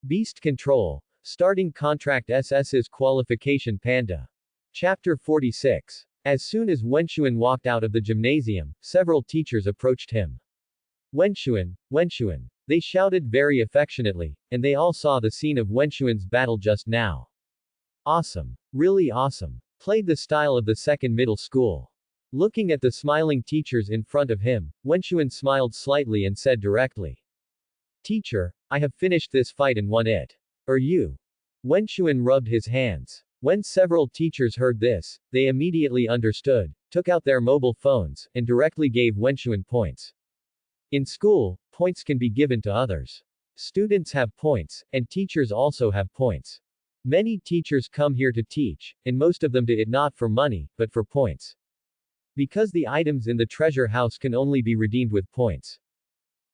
Beast Control. Starting Contract Sss Qualification Panda. Chapter 46. As soon as Wenxuan walked out of the gymnasium, several teachers approached him. Wenxuan, Wenxuan. They shouted very affectionately, and they all saw the scene of Wenxuan's battle just now. Awesome. Really awesome. Played the style of the second middle school. Looking at the smiling teachers in front of him, Wenxuan smiled slightly and said directly. Teacher, I have finished this fight and won it. Are you? Wenxuan rubbed his hands. When several teachers heard this, they immediately understood, took out their mobile phones, and directly gave Wenxuan points. In school, points can be given to others. Students have points, and teachers also have points. Many teachers come here to teach, and most of them do it not for money, but for points. Because the items in the treasure house can only be redeemed with points.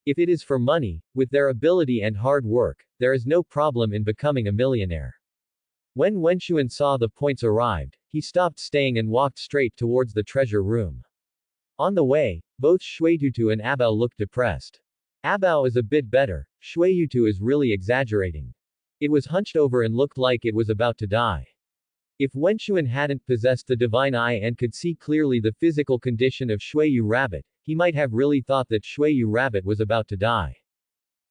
If it is for money, with their ability and hard work, there is no problem in becoming a millionaire. When Wenxuan saw the points arrived, he stopped staying and walked straight towards the treasure room. On the way, both Shueitutu and Abao looked depressed. Abao is a bit better, Shueitutu is really exaggerating. It was hunched over and looked like it was about to die. If Wenxuan hadn't possessed the divine eye and could see clearly the physical condition of Shueyu Rabbit, he might have really thought that Shueyu Rabbit was about to die.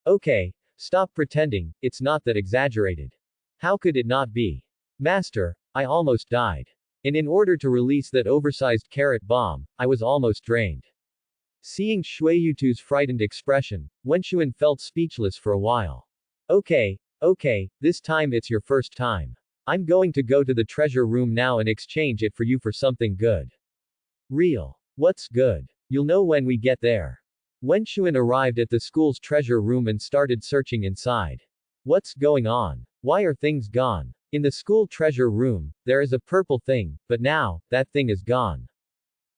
Okay, stop pretending, it's not that exaggerated. How could it not be? Master, I almost died. And in order to release that oversized carrot bomb, I was almost drained. Seeing Shueitu's frightened expression, Wenxuan felt speechless for a while. Okay, this time it's your first time. I'm going to go to the treasure room now and exchange it for you for something good. Real. What's good? You'll know when we get there. Wenxuan arrived at the school's treasure room and started searching inside. What's going on? Why are things gone? In the school treasure room, there is a purple thing, but now, that thing is gone.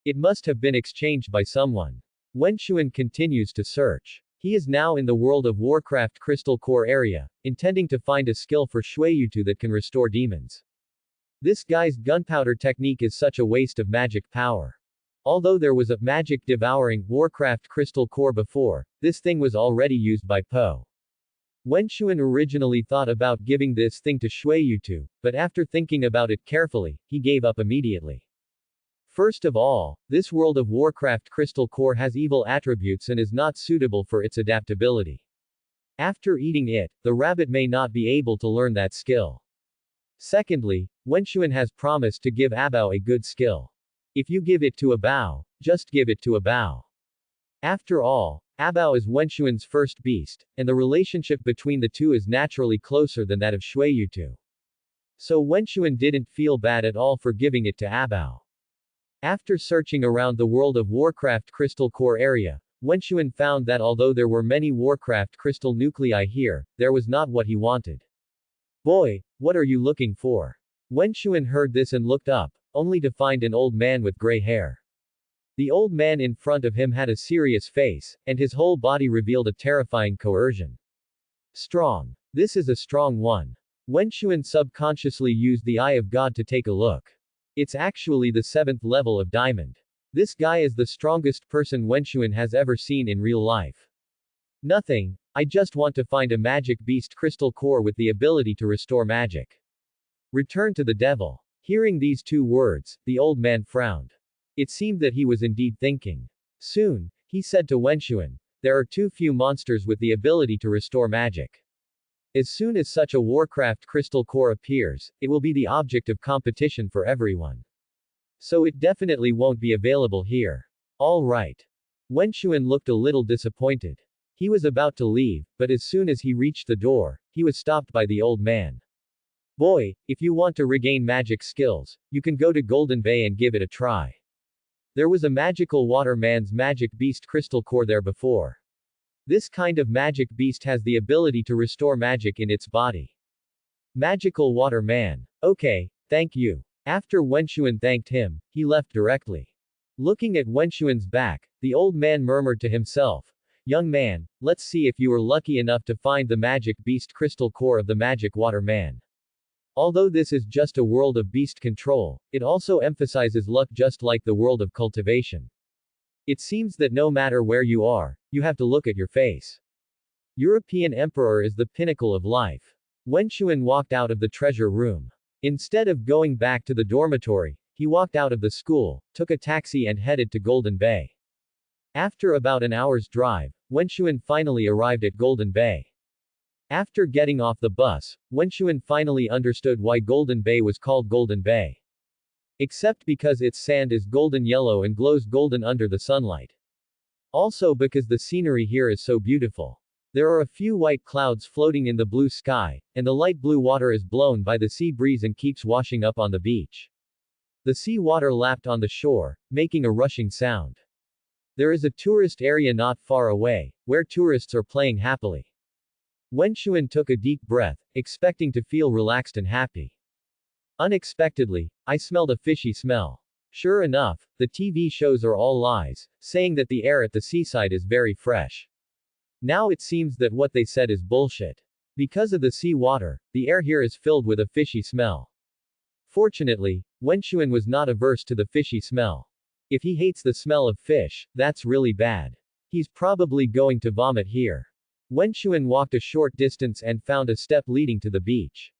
It must have been exchanged by someone. Wenxuan continues to search. He is now in the World of Warcraft Crystal Core area, intending to find a skill for Shueitutu that can restore demons. This guy's gunpowder technique is such a waste of magic power. Although there was a magic devouring Warcraft Crystal Core before, this thing was already used by Poe. Wenxuan originally thought about giving this thing to Shueitutu, but after thinking about it carefully, he gave up immediately. First of all, this World of Warcraft Crystal Core has evil attributes and is not suitable for its adaptability. After eating it, the rabbit may not be able to learn that skill. Secondly, Wenxuan has promised to give Abao a good skill. If you give it to Abao, just give it to Abao. After all, Abao is Wenxuan's first beast, and the relationship between the two is naturally closer than that of Shueitutu. So Wenxuan didn't feel bad at all for giving it to Abao. After searching around the World of Warcraft Crystal Core area, Wenxuan found that although there were many Warcraft crystal nuclei here, there was not what he wanted. Boy, what are you looking for? Wenxuan heard this and looked up, only to find an old man with gray hair. The old man in front of him had a serious face, and his whole body revealed a terrifying coercion. Strong. This is a strong one. Wenxuan subconsciously used the Eye of God to take a look. It's actually the 7th level of Diamond. This guy is the strongest person Wenxuan has ever seen in real life. Nothing, I just want to find a magic beast crystal core with the ability to restore magic. Return to the devil. Hearing these two words, the old man frowned. It seemed that he was indeed thinking. Soon, he said to Wenxuan, there are too few monsters with the ability to restore magic. As soon as such a Warcraft crystal core appears, it will be the object of competition for everyone. So it definitely won't be available here. All right. Wenxuan looked a little disappointed. He was about to leave, but as soon as he reached the door, he was stopped by the old man. Boy, if you want to regain magic skills, you can go to Golden Bay and give it a try. There was a magical water man's magic beast crystal core there before. This kind of magic beast has the ability to restore magic in its body. Magical water man. Okay, thank you. After Wenxuan thanked him, he left directly. Looking at Wenxuan's back, the old man murmured to himself, young man, let's see if you are lucky enough to find the magic beast crystal core of the magic water man. Although this is just a world of beast control, it also emphasizes luck just like the world of cultivation. It seems that no matter where you are, you have to look at your face. European emperor is the pinnacle of life. Wenchuan walked out of the treasure room. Instead of going back to the dormitory, he walked out of the school, took a taxi and headed to Golden Bay. After about an hour's drive, Wenchuan finally arrived at Golden Bay. After getting off the bus, Wenchuan finally understood why Golden Bay was called Golden Bay. Except because its sand is golden yellow and glows golden under the sunlight. Also because the scenery here is so beautiful. There are a few white clouds floating in the blue sky, and the light blue water is blown by the sea breeze and keeps washing up on the beach. The sea water lapped on the shore, making a rushing sound. There is a tourist area not far away, where tourists are playing happily. Wenchuan took a deep breath, expecting to feel relaxed and happy. Unexpectedly, I smelled a fishy smell. Sure enough, the TV shows are all lies, saying that the air at the seaside is very fresh. Now it seems that what they said is bullshit. Because of the sea water, the air here is filled with a fishy smell. Fortunately, Wenchuan was not averse to the fishy smell. If he hates the smell of fish, that's really bad. He's probably going to vomit here. Wenchuan walked a short distance and found a step leading to the beach.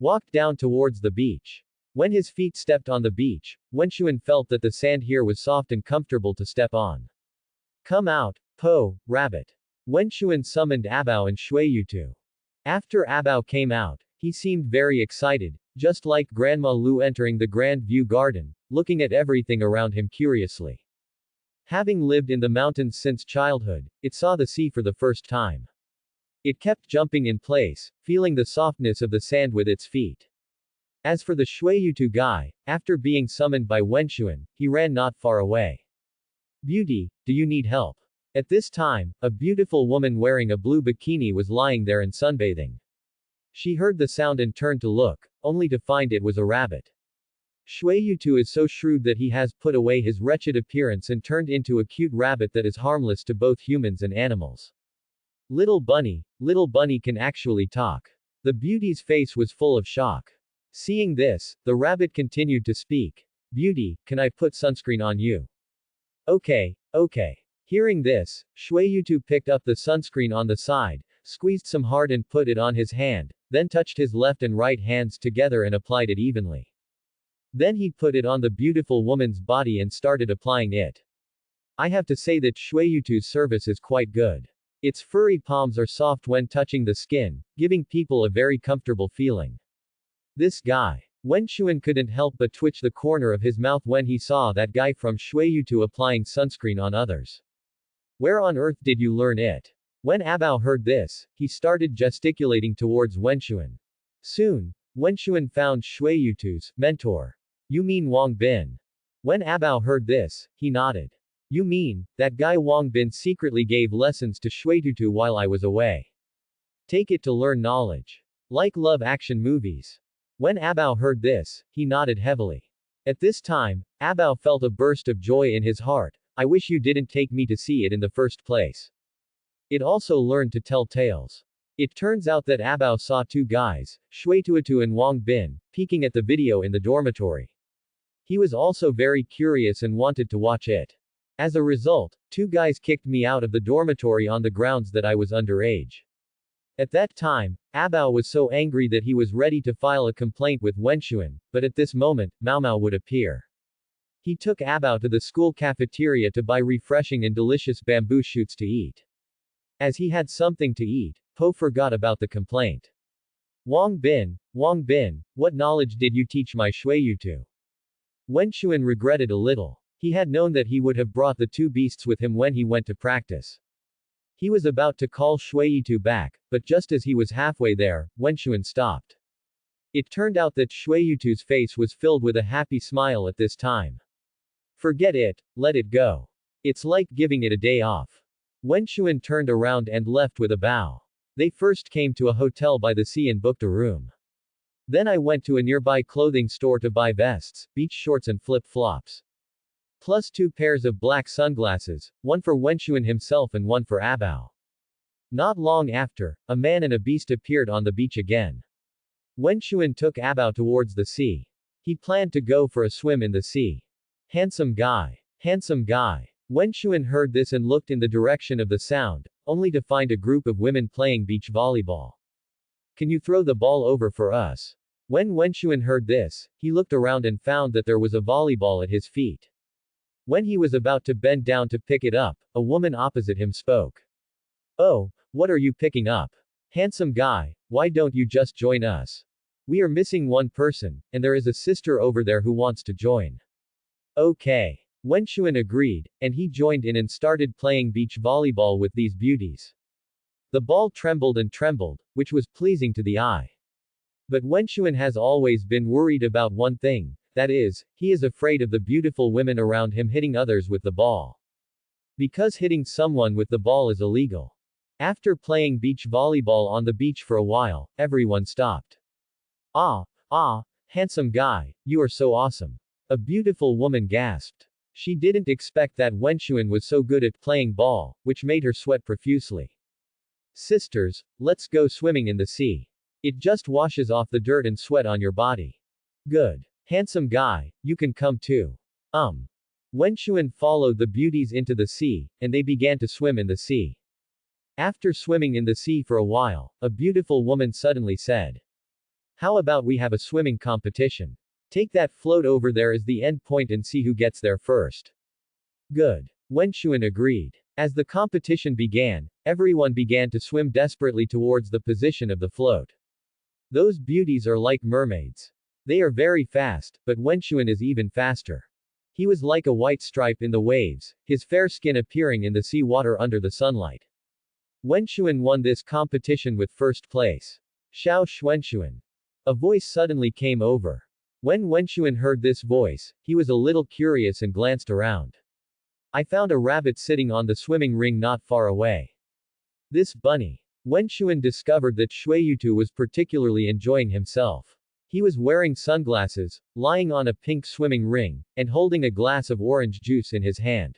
Walked down towards the beach. When his feet stepped on the beach, Wenchuan felt that the sand here was soft and comfortable to step on. Come out, Po, rabbit. Wenchuan summoned Abao and Shuiyutu. After Abao came out, he seemed very excited, just like Grandma Lu entering the Grand View Garden, looking at everything around him curiously. Having lived in the mountains since childhood, it saw the sea for the first time. It kept jumping in place, feeling the softness of the sand with its feet. As for the Shuiyutu guy, after being summoned by Wenchuan, he ran not far away. Beauty, do you need help? At this time, a beautiful woman wearing a blue bikini was lying there and sunbathing. She heard the sound and turned to look, only to find it was a rabbit. Shuiyutu is so shrewd that he has put away his wretched appearance and turned into a cute rabbit that is harmless to both humans and animals. Little bunny can actually talk. The beauty's face was full of shock. Seeing this, the rabbit continued to speak. Beauty, can I put sunscreen on you? Okay. Hearing this, Shuiyutu picked up the sunscreen on the side, squeezed some hard and put it on his hand, then touched his left and right hands together and applied it evenly. Then he put it on the beautiful woman's body and started applying it. I have to say that Shuiyutu's service is quite good. Its furry palms are soft when touching the skin, giving people a very comfortable feeling. This guy. Wenchuan couldn't help but twitch the corner of his mouth when he saw that guy from Shuiyutu applying sunscreen on others. Where on earth did you learn it? When Abao heard this, he started gesticulating towards Wenchuan. Soon, Wenchuan found Shuiyutu's mentor. You mean Wang Bin? When Abao heard this, he nodded. You mean, that guy Wang Bin secretly gave lessons to Shuiyutu while I was away. Take it to learn knowledge. Like love action movies. When Abao heard this, he nodded heavily. At this time, Abao felt a burst of joy in his heart. I wish you didn't take me to see it in the first place. It also learned to tell tales. It turns out that Abao saw two guys, Shuiyutu and Wang Bin, peeking at the video in the dormitory. He was also very curious and wanted to watch it. As a result, two guys kicked me out of the dormitory on the grounds that I was underage. At that time, Abao was so angry that he was ready to file a complaint with Wenchuan, but at this moment, Mao Mao would appear. He took Abao to the school cafeteria to buy refreshing and delicious bamboo shoots to eat. As he had something to eat, Po forgot about the complaint. Wang Bin, what knowledge did you teach my Shuiyutu? Wenchuan regretted a little. He had known that he would have brought the two beasts with him when he went to practice. He was about to call Shuiyutu back, but just as he was halfway there, Wenchuan stopped. It turned out that Shuiyutu's face was filled with a happy smile at this time. Forget it, let it go. It's like giving it a day off. Wenchuan turned around and left with a bow. They first came to a hotel by the sea and booked a room. Then I went to a nearby clothing store to buy vests, beach shorts and flip-flops. Plus 2 pairs of black sunglasses, one for Wenchuan himself and one for Abao. Not long after, a man and a beast appeared on the beach again. Wenchuan took Abao towards the sea. He planned to go for a swim in the sea. Handsome guy. Wenchuan heard this and looked in the direction of the sound, only to find a group of women playing beach volleyball. Can you throw the ball over for us? When Wenxuan heard this, he looked around and found that there was a volleyball at his feet. When he was about to bend down to pick it up, a woman opposite him spoke. Oh, what are you picking up? Handsome guy, why don't you just join us? We are missing one person, and there is a sister over there who wants to join. Okay. Wenxuan agreed, and he joined in and started playing beach volleyball with these beauties. The ball trembled and trembled, which was pleasing to the eye. But Wenxuan has always been worried about one thing, that is, he is afraid of the beautiful women around him hitting others with the ball. Because hitting someone with the ball is illegal. After playing beach volleyball on the beach for a while, everyone stopped. Ah, handsome guy, you are so awesome. A beautiful woman gasped. She didn't expect that Wenxuan was so good at playing ball, which made her sweat profusely. Sisters, let's go swimming in the sea. It just washes off the dirt and sweat on your body. Good. Handsome guy, you can come too. Wenxuan followed the beauties into the sea, and they began to swim in the sea. After swimming in the sea for a while, a beautiful woman suddenly said, how about we have a swimming competition? Take that float over there as the end point and see who gets there first. Good. Wenxuan agreed. As the competition began, everyone began to swim desperately towards the position of the float. Those beauties are like mermaids. They are very fast, but Wenxuan is even faster. He was like a white stripe in the waves, his fair skin appearing in the sea water under the sunlight. Wenxuan won this competition with first place. Xiao Wenxuan. A voice suddenly came over. When Wenxuan heard this voice, he was a little curious and glanced around. I found a rabbit sitting on the swimming ring not far away. This bunny. Wenxuan discovered that Shuiyutu was particularly enjoying himself. He was wearing sunglasses, lying on a pink swimming ring, and holding a glass of orange juice in his hand.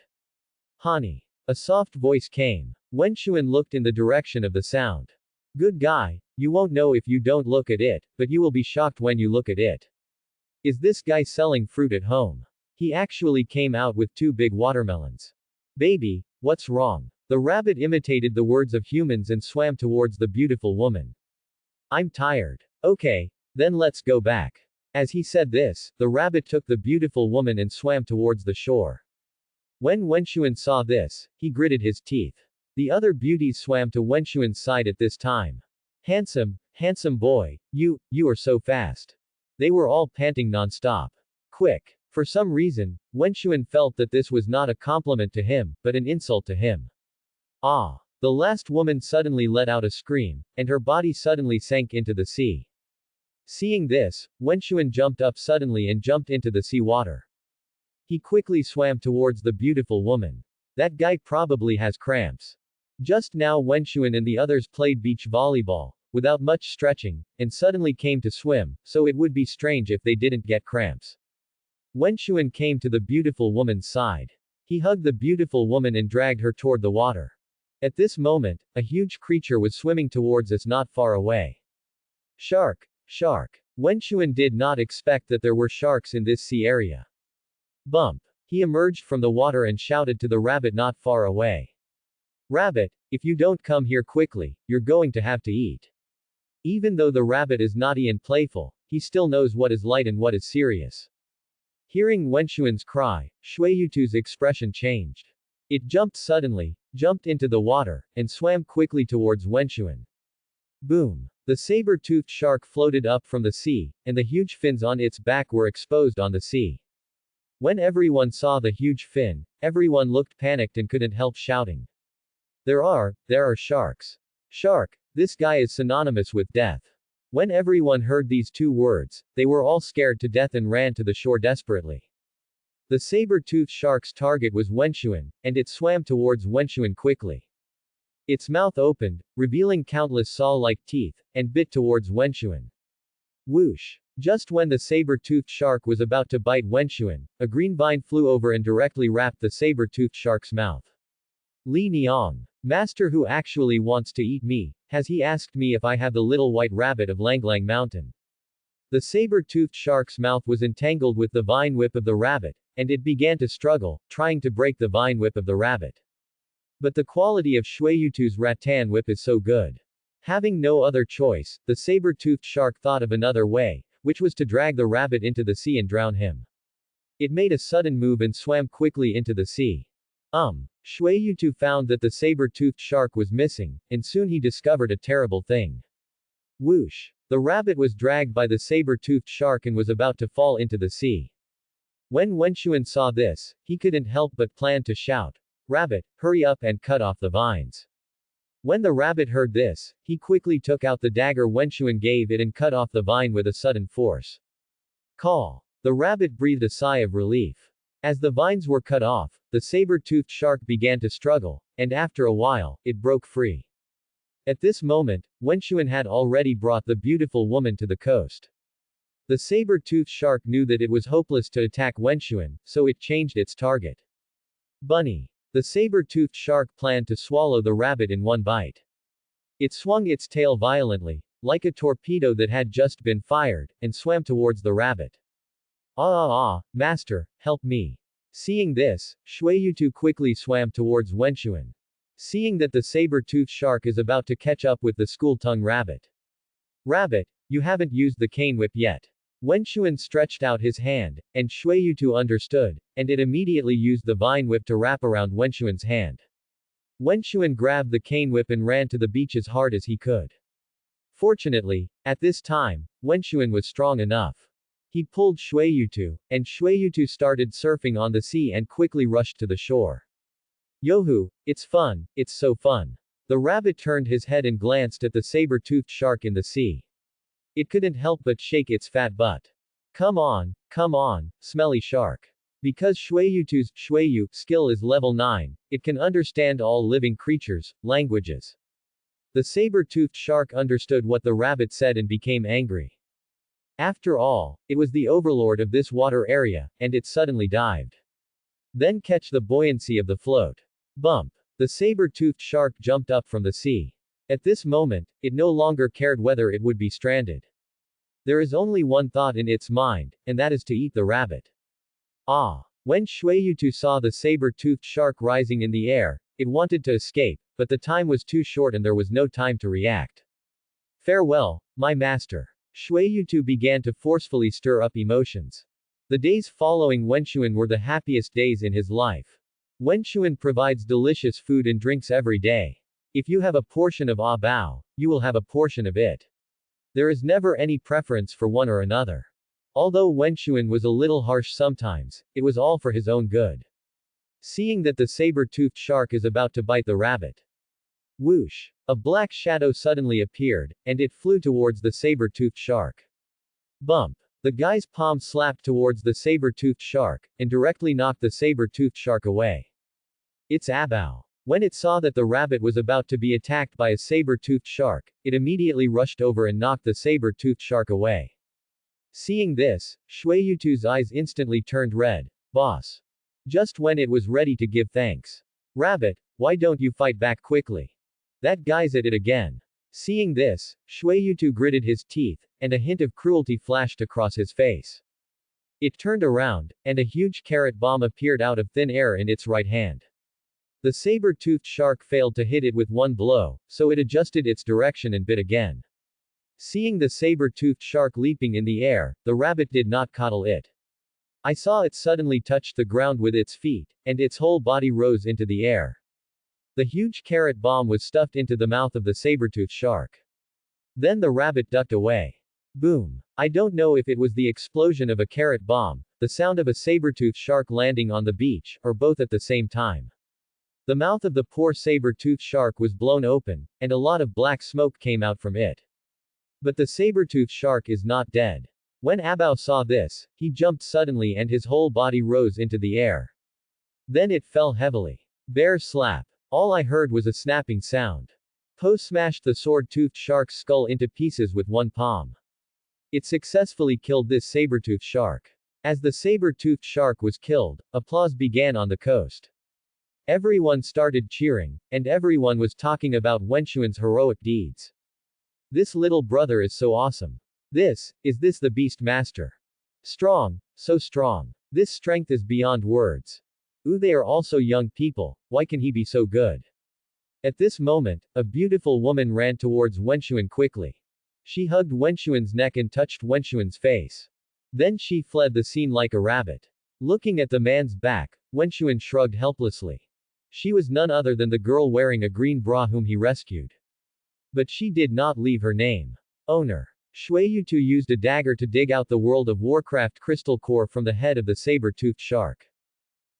Honey. A soft voice came. Wenxuan looked in the direction of the sound. Good guy, you won't know if you don't look at it, but you will be shocked when you look at it. Is this guy selling fruit at home? He actually came out with 2 big watermelons. Baby, what's wrong? The rabbit imitated the words of humans and swam towards the beautiful woman. I'm tired. Okay, then let's go back. As he said this, the rabbit took the beautiful woman and swam towards the shore. When Wenxuan saw this, he gritted his teeth. The other beauties swam to Wenxuan's side at this time. Handsome boy, you are so fast. They were all panting non-stop. Quick. For some reason, Wenxuan felt that this was not a compliment to him, but an insult to him. Ah! The last woman suddenly let out a scream, and her body suddenly sank into the sea. Seeing this, Wenxuan jumped up suddenly and jumped into the sea water. He quickly swam towards the beautiful woman. That guy probably has cramps. Just now Wenxuan and the others played beach volleyball, without much stretching, and suddenly came to swim, so it would be strange if they didn't get cramps. Wenxuan came to the beautiful woman's side. He hugged the beautiful woman and dragged her toward the water. At this moment, a huge creature was swimming towards us not far away. Shark! Wenxuan did not expect that there were sharks in this sea area. Bump! He emerged from the water and shouted to the rabbit not far away. Rabbit, if you don't come here quickly, you're going to have to eat. Even though the rabbit is naughty and playful, he still knows what is light and what is serious. Hearing Wenxuan's cry, Shuiyutu's expression changed. It jumped suddenly, jumped into the water, and swam quickly towards Wenxuan. Boom! The saber-toothed shark floated up from the sea, and the huge fins on its back were exposed on the sea. When everyone saw the huge fin, everyone looked panicked and couldn't help shouting. There are sharks. Shark, this guy is synonymous with death. When everyone heard these 2 words, they were all scared to death and ran to the shore desperately. The saber-toothed shark's target was Wenxuan, and it swam towards Wenxuan quickly. Its mouth opened, revealing countless saw-like teeth, and bit towards Wenxuan. Whoosh! Just when the saber-toothed shark was about to bite Wenxuan, a green vine flew over and directly wrapped the saber-toothed shark's mouth. Li Niang. Master who actually wants to eat me, has he asked me if I have the little white rabbit of Langlang Mountain. The saber-toothed shark's mouth was entangled with the vine whip of the rabbit, and it began to struggle, trying to break the vine whip of the rabbit. But the quality of Shueyutu's rattan whip is so good. Having no other choice, the saber-toothed shark thought of another way, which was to drag the rabbit into the sea and drown him. It made a sudden move and swam quickly into the sea. Shueyutu found that the saber-toothed shark was missing, and soon he discovered a terrible thing. Whoosh! The rabbit was dragged by the saber-toothed shark and was about to fall into the sea. When Wenxuan saw this, he couldn't help but plan to shout, "Rabbit, hurry up and cut off the vines." When the rabbit heard this, he quickly took out the dagger Wenxuan gave it and cut off the vine with a sudden force. Call! The rabbit breathed a sigh of relief. As the vines were cut off, the saber-toothed shark began to struggle, and after a while, it broke free. At this moment, Wenxuan had already brought the beautiful woman to the coast. The saber-toothed shark knew that it was hopeless to attack Wenxuan, so it changed its target. Bunny. The saber-toothed shark planned to swallow the rabbit in one bite. It swung its tail violently, like a torpedo that had just been fired, and swam towards the rabbit. Master, help me. Seeing this, Shueyutu quickly swam towards Wenxuan. Seeing that the saber-toothed shark is about to catch up with the school-tongue rabbit. Rabbit, you haven't used the cane whip yet. Wenxuan stretched out his hand, and Shueyutu understood, and it immediately used the vine whip to wrap around Wenxuan's hand. Wenxuan grabbed the cane whip and ran to the beach as hard as he could. Fortunately, at this time, Wenxuan was strong enough. He pulled Shueyutu, and Shueyutu started surfing on the sea and quickly rushed to the shore. Yohoo, it's fun, it's so fun. The rabbit turned his head and glanced at the saber-toothed shark in the sea. It couldn't help but shake its fat butt. Come on, smelly shark. Because Shueyutu's Shueyu skill is level 9, it can understand all living creatures' languages. The saber-toothed shark understood what the rabbit said and became angry. After all, it was the overlord of this water area, and it suddenly dived. Then catch the buoyancy of the float. Bump. The saber-toothed shark jumped up from the sea. At this moment, it no longer cared whether it would be stranded. There is only one thought in its mind, and that is to eat the rabbit. When Shueyutu saw the saber-toothed shark rising in the air, it wanted to escape, but the time was too short and there was no time to react. Farewell, my master. Shueyutu began to forcefully stir up emotions. The days following Wenxuan were the happiest days in his life. Wenxuan provides delicious food and drinks every day. If you have a portion of Bao, you will have a portion of it. There is never any preference for one or another. Although Wenxuan was a little harsh sometimes, it was all for his own good. Seeing that the saber-toothed shark is about to bite the rabbit. Whoosh! A black shadow suddenly appeared, and it flew towards the saber-toothed shark. Bump! The guy's palm slapped towards the saber-toothed shark, and directly knocked the saber-toothed shark away. It's Abao. When it saw that the rabbit was about to be attacked by a saber-toothed shark, it immediately rushed over and knocked the saber-toothed shark away. Seeing this, Shueyutu's eyes instantly turned red. Boss. Just when it was ready to give thanks. Rabbit, why don't you fight back quickly? That guy's at it again. Seeing this, Shueyutu gritted his teeth, and a hint of cruelty flashed across his face. It turned around, and a huge carrot bomb appeared out of thin air in its right hand. The saber-toothed shark failed to hit it with one blow, so it adjusted its direction and bit again. Seeing the saber-toothed shark leaping in the air, the rabbit did not coddle it. I saw it suddenly touch the ground with its feet, and its whole body rose into the air. The huge carrot bomb was stuffed into the mouth of the saber-toothed shark. Then the rabbit ducked away. Boom. I don't know if it was the explosion of a carrot bomb, the sound of a saber-toothed shark landing on the beach, or both at the same time. The mouth of the poor saber-toothed shark was blown open, and a lot of black smoke came out from it. But the saber-toothed shark is not dead. When Abao saw this, he jumped suddenly and his whole body rose into the air. Then it fell heavily. Bear slap. All I heard was a snapping sound. Po smashed the sword-toothed shark's skull into pieces with one palm. It successfully killed this saber-toothed shark. As the saber-toothed shark was killed, applause began on the coast. Everyone started cheering, and everyone was talking about Wenxuan's heroic deeds. This little brother is so awesome. Is this the beast master? Strong, so strong. This strength is beyond words. They are also young people, why can he be so good? At this moment, a beautiful woman ran towards Wenxuan quickly. She hugged Wenxuan's neck and touched Wenxuan's face. Then she fled the scene like a rabbit. Looking at the man's back, Wenxuan shrugged helplessly. She was none other than the girl wearing a green bra whom he rescued. But she did not leave her name. Owner. Shueyutu used a dagger to dig out the World of Warcraft crystal core from the head of the saber-toothed shark.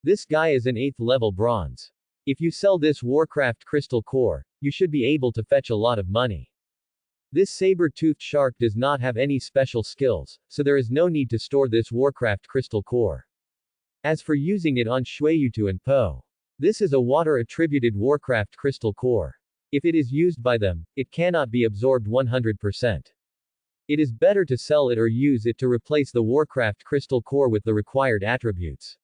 This guy is an 8th level bronze. If you sell this Warcraft crystal core, you should be able to fetch a lot of money. This saber-toothed shark does not have any special skills, so there is no need to store this Warcraft crystal core. As for using it on Shueyutu and Po, this is a water-attributed Warcraft crystal core. If it is used by them, it cannot be absorbed 100%. It is better to sell it or use it to replace the Warcraft crystal core with the required attributes.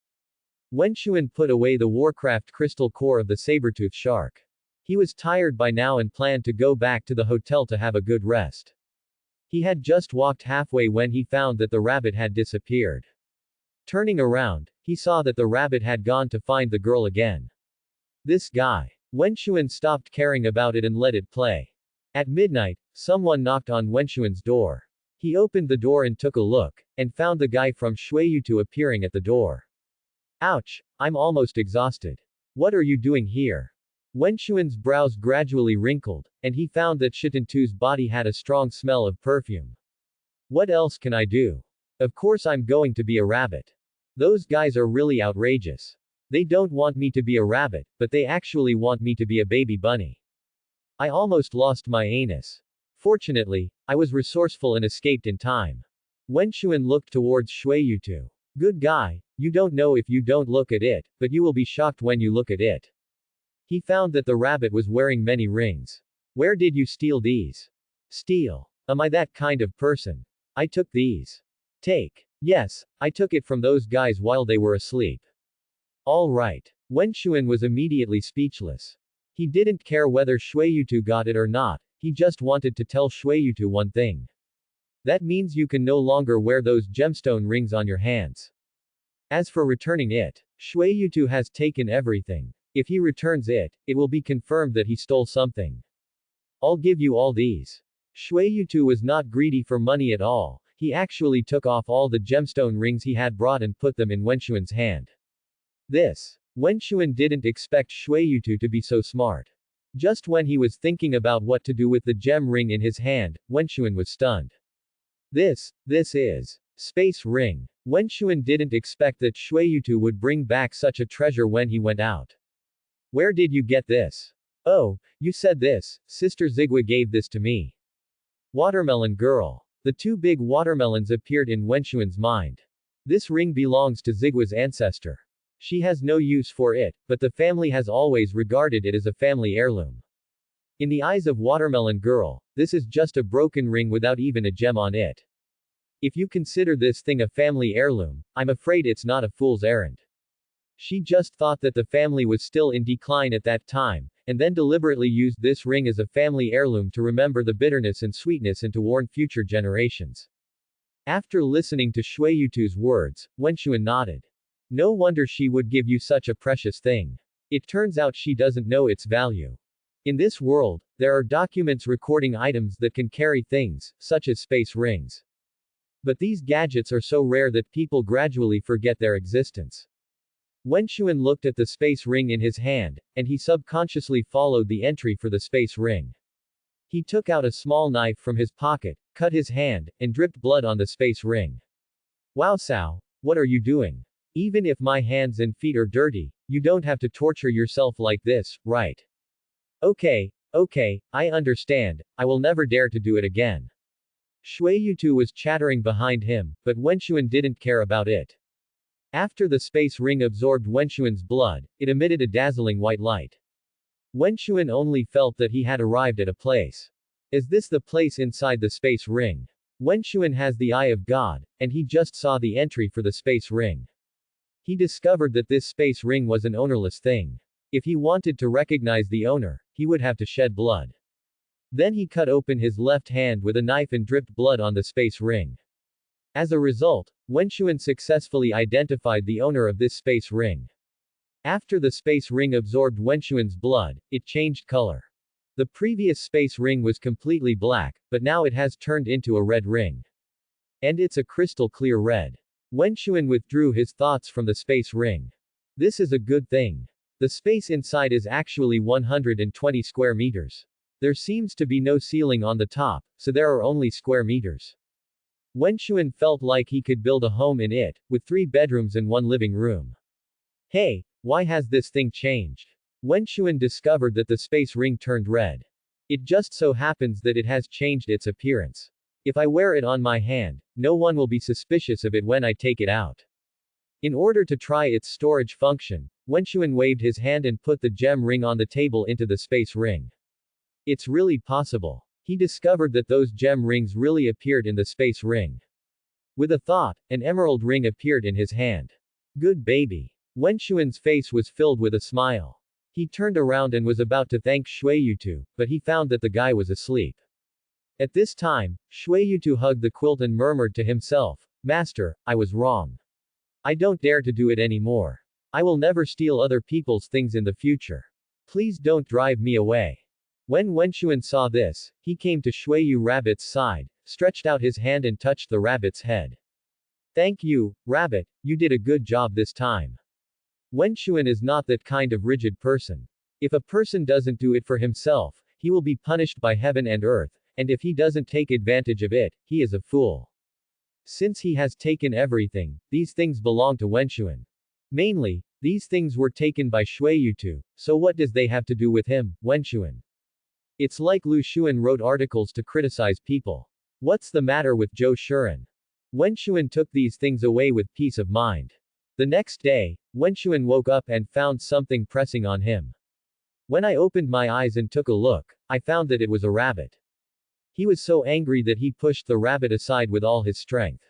Wenxuan put away the Warcraft crystal core of the saber-toothed shark. He was tired by now and planned to go back to the hotel to have a good rest. He had just walked halfway when he found that the rabbit had disappeared. Turning around, he saw that the rabbit had gone to find the girl again. This guy. Wenxuan stopped caring about it and let it play. At midnight, someone knocked on Wenxuan's door. He opened the door and took a look, and found the guy from Shueyutu appearing at the door. Ouch, I'm almost exhausted. What are you doing here? Wenxuan's brows gradually wrinkled, and he found that Shitantu's body had a strong smell of perfume. What else can I do? Of course I'm going to be a rabbit. Those guys are really outrageous. They don't want me to be a rabbit, but they actually want me to be a baby bunny. I almost lost my anus. Fortunately, I was resourceful and escaped in time. Wenxuan looked towards Shueyutu. Good guy, you don't know if you don't look at it, but you will be shocked when you look at it. He found that the rabbit was wearing many rings. Where did you steal these? Steal. Am I that kind of person? I took these. Take. Yes, I took it from those guys while they were asleep. All right. Wenxuan was immediately speechless. He didn't care whether Shueyutu got it or not, he just wanted to tell Shueyutu one thing. That means you can no longer wear those gemstone rings on your hands. As for returning it, Shueyutu has taken everything. If he returns it, it will be confirmed that he stole something. I'll give you all these. Shueyutu was not greedy for money at all, he actually took off all the gemstone rings he had brought and put them in Wenxuan's hand. Wenxuan didn't expect Shueyutu to be so smart. Just when he was thinking about what to do with the gem ring in his hand, Wenxuan was stunned. This is Space Ring. Wenxuan didn't expect that Shueyutu would bring back such a treasure when he went out. Where did you get this? Oh, you said this, Sister Zigwa gave this to me. Watermelon girl. The two big watermelons appeared in Wenxuan's mind. This ring belongs to Zigwa's ancestor. She has no use for it, but the family has always regarded it as a family heirloom. In the eyes of Watermelon Girl, this is just a broken ring without even a gem on it. If you consider this thing a family heirloom, I'm afraid it's not a fool's errand. She just thought that the family was still in decline at that time, and then deliberately used this ring as a family heirloom to remember the bitterness and sweetness and to warn future generations. After listening to Shueyutu's words, Wenxuan nodded. No wonder she would give you such a precious thing. It turns out she doesn't know its value. In this world, there are documents recording items that can carry things, such as space rings. But these gadgets are so rare that people gradually forget their existence. Wenxuan looked at the space ring in his hand, and he subconsciously followed the entry for the space ring. He took out a small knife from his pocket, cut his hand, and dripped blood on the space ring. Wow Sao, what are you doing? Even if my hands and feet are dirty, you don't have to torture yourself like this, right? Okay, I understand, I will never dare to do it again. Shueyutu was chattering behind him, but Wenxuan didn't care about it. After the space ring absorbed Wenxuan's blood, it emitted a dazzling white light. Wenxuan only felt that he had arrived at a place. Is this the place inside the space ring? Wenxuan has the eye of God, and he just saw the entry for the space ring. He discovered that this space ring was an ownerless thing. If he wanted to recognize the owner, he would have to shed blood. Then he cut open his left hand with a knife and dripped blood on the space ring. As a result, Wenxuan successfully identified the owner of this space ring. After the space ring absorbed Wenxuan's blood, it changed color. The previous space ring was completely black, but now it has turned into a red ring. And it's a crystal clear red. Wenxuan withdrew his thoughts from the space ring. This is a good thing. The space inside is actually 120 square meters. There seems to be no ceiling on the top, so there are only square meters. Wenxuan felt like he could build a home in it, with 3 bedrooms and 1 living room. Hey, why has this thing changed? Wenxuan discovered that the space ring turned red. It just so happens that it has changed its appearance. If I wear it on my hand, no one will be suspicious of it when I take it out. In order to try its storage function, Wenxuan waved his hand and put the gem ring on the table into the space ring. It's really possible. He discovered that those gem rings really appeared in the space ring. With a thought, an emerald ring appeared in his hand. Good baby. Wenxuan's face was filled with a smile. He turned around and was about to thank Shuiyutu, but he found that the guy was asleep. At this time, Shuiyutu hugged the quilt and murmured to himself, "Master, I was wrong. I don't dare to do it anymore. I will never steal other people's things in the future. Please don't drive me away." When Wenxuan saw this, he came to Shuiyu Rabbit's side, stretched out his hand and touched the rabbit's head. "Thank you, Rabbit, you did a good job this time." Wenxuan is not that kind of rigid person. If a person doesn't do it for himself, he will be punished by heaven and earth, and if he doesn't take advantage of it, he is a fool. Since he has taken everything, these things belong to Wenxuan. Mainly, these things were taken by Shuiyutu, so what does they have to do with him, Wenxuan? It's like Lu Xuan wrote articles to criticize people. What's the matter with Zhou Shuren? Wenxuan took these things away with peace of mind. The next day, Wenxuan woke up and found something pressing on him. When I opened my eyes and took a look, I found that it was a rabbit. He was so angry that he pushed the rabbit aside with all his strength.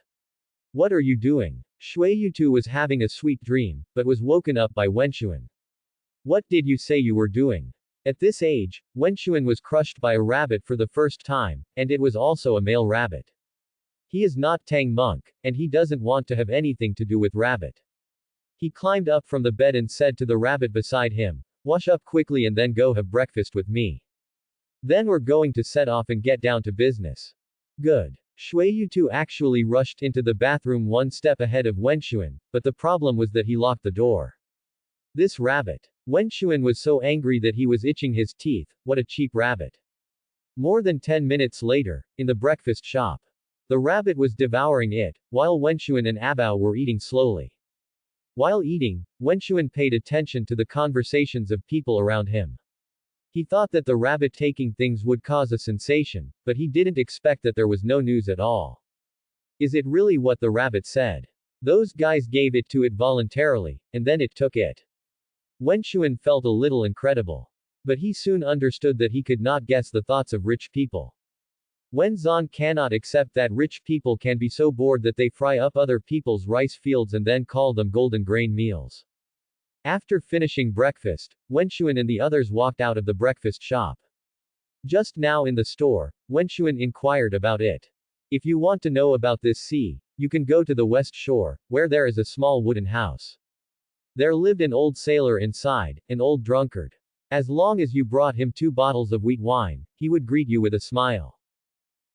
"What are you doing?" Shuiyutu was having a sweet dream, but was woken up by Wenxuan. "What did you say you were doing?" At this age, Wenxuan was crushed by a rabbit for the first time, and it was also a male rabbit. He is not Tang Monk, and he doesn't want to have anything to do with rabbit. He climbed up from the bed and said to the rabbit beside him, "Wash up quickly and then go have breakfast with me. Then we're going to set off and get down to business." Good. Shuiyutu actually rushed into the bathroom 1 step ahead of Wenxuan, but the problem was that he locked the door. This rabbit. Wenxuan was so angry that he was itching his teeth. What a cheap rabbit. More than 10 minutes later, in the breakfast shop. The rabbit was devouring it, while Wenxuan and Abao were eating slowly. While eating, Wenxuan paid attention to the conversations of people around him. He thought that the rabbit taking things would cause a sensation, but he didn't expect that there was no news at all. Is it really what the rabbit said? Those guys gave it to it voluntarily, and then it took it. Wenxuan felt a little incredible. But he soon understood that he could not guess the thoughts of rich people. Wenzan cannot accept that rich people can be so bored that they fry up other people's rice fields and then call them golden grain meals. After finishing breakfast, Wenxuan and the others walked out of the breakfast shop. Just now in the store, Wenxuan inquired about it. "If you want to know about this sea, you can go to the west shore, where there is a small wooden house. There lived an old sailor inside, an old drunkard. As long as you brought him 2 bottles of wheat wine, he would greet you with a smile.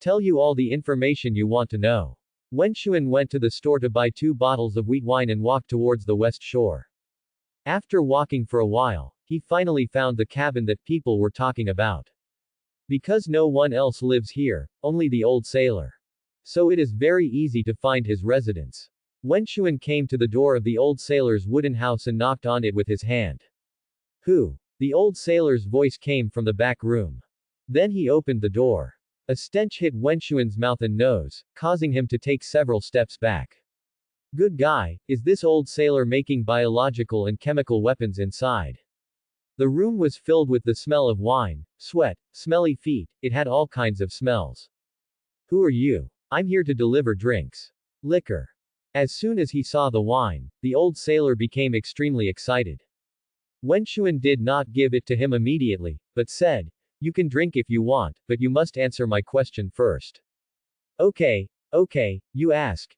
Tell you all the information you want to know." Wenxuan went to the store to buy 2 bottles of wheat wine and walked towards the west shore. After walking for a while, he finally found the cabin that people were talking about. Because no one else lives here, only the old sailor. So it is very easy to find his residence. Wenxuan came to the door of the old sailor's wooden house and knocked on it with his hand. "Who?" The old sailor's voice came from the back room. Then he opened the door. A stench hit Wenxuan's mouth and nose, causing him to take several steps back. "Good guy, is this old sailor making biological and chemical weapons inside?" The room was filled with the smell of wine, sweat, smelly feet, it had all kinds of smells. "Who are you?" "I'm here to deliver drinks. Liquor." As soon as he saw the wine, the old sailor became extremely excited. Wenxuan did not give it to him immediately, but said, "You can drink if you want, but you must answer my question first." Okay, you ask.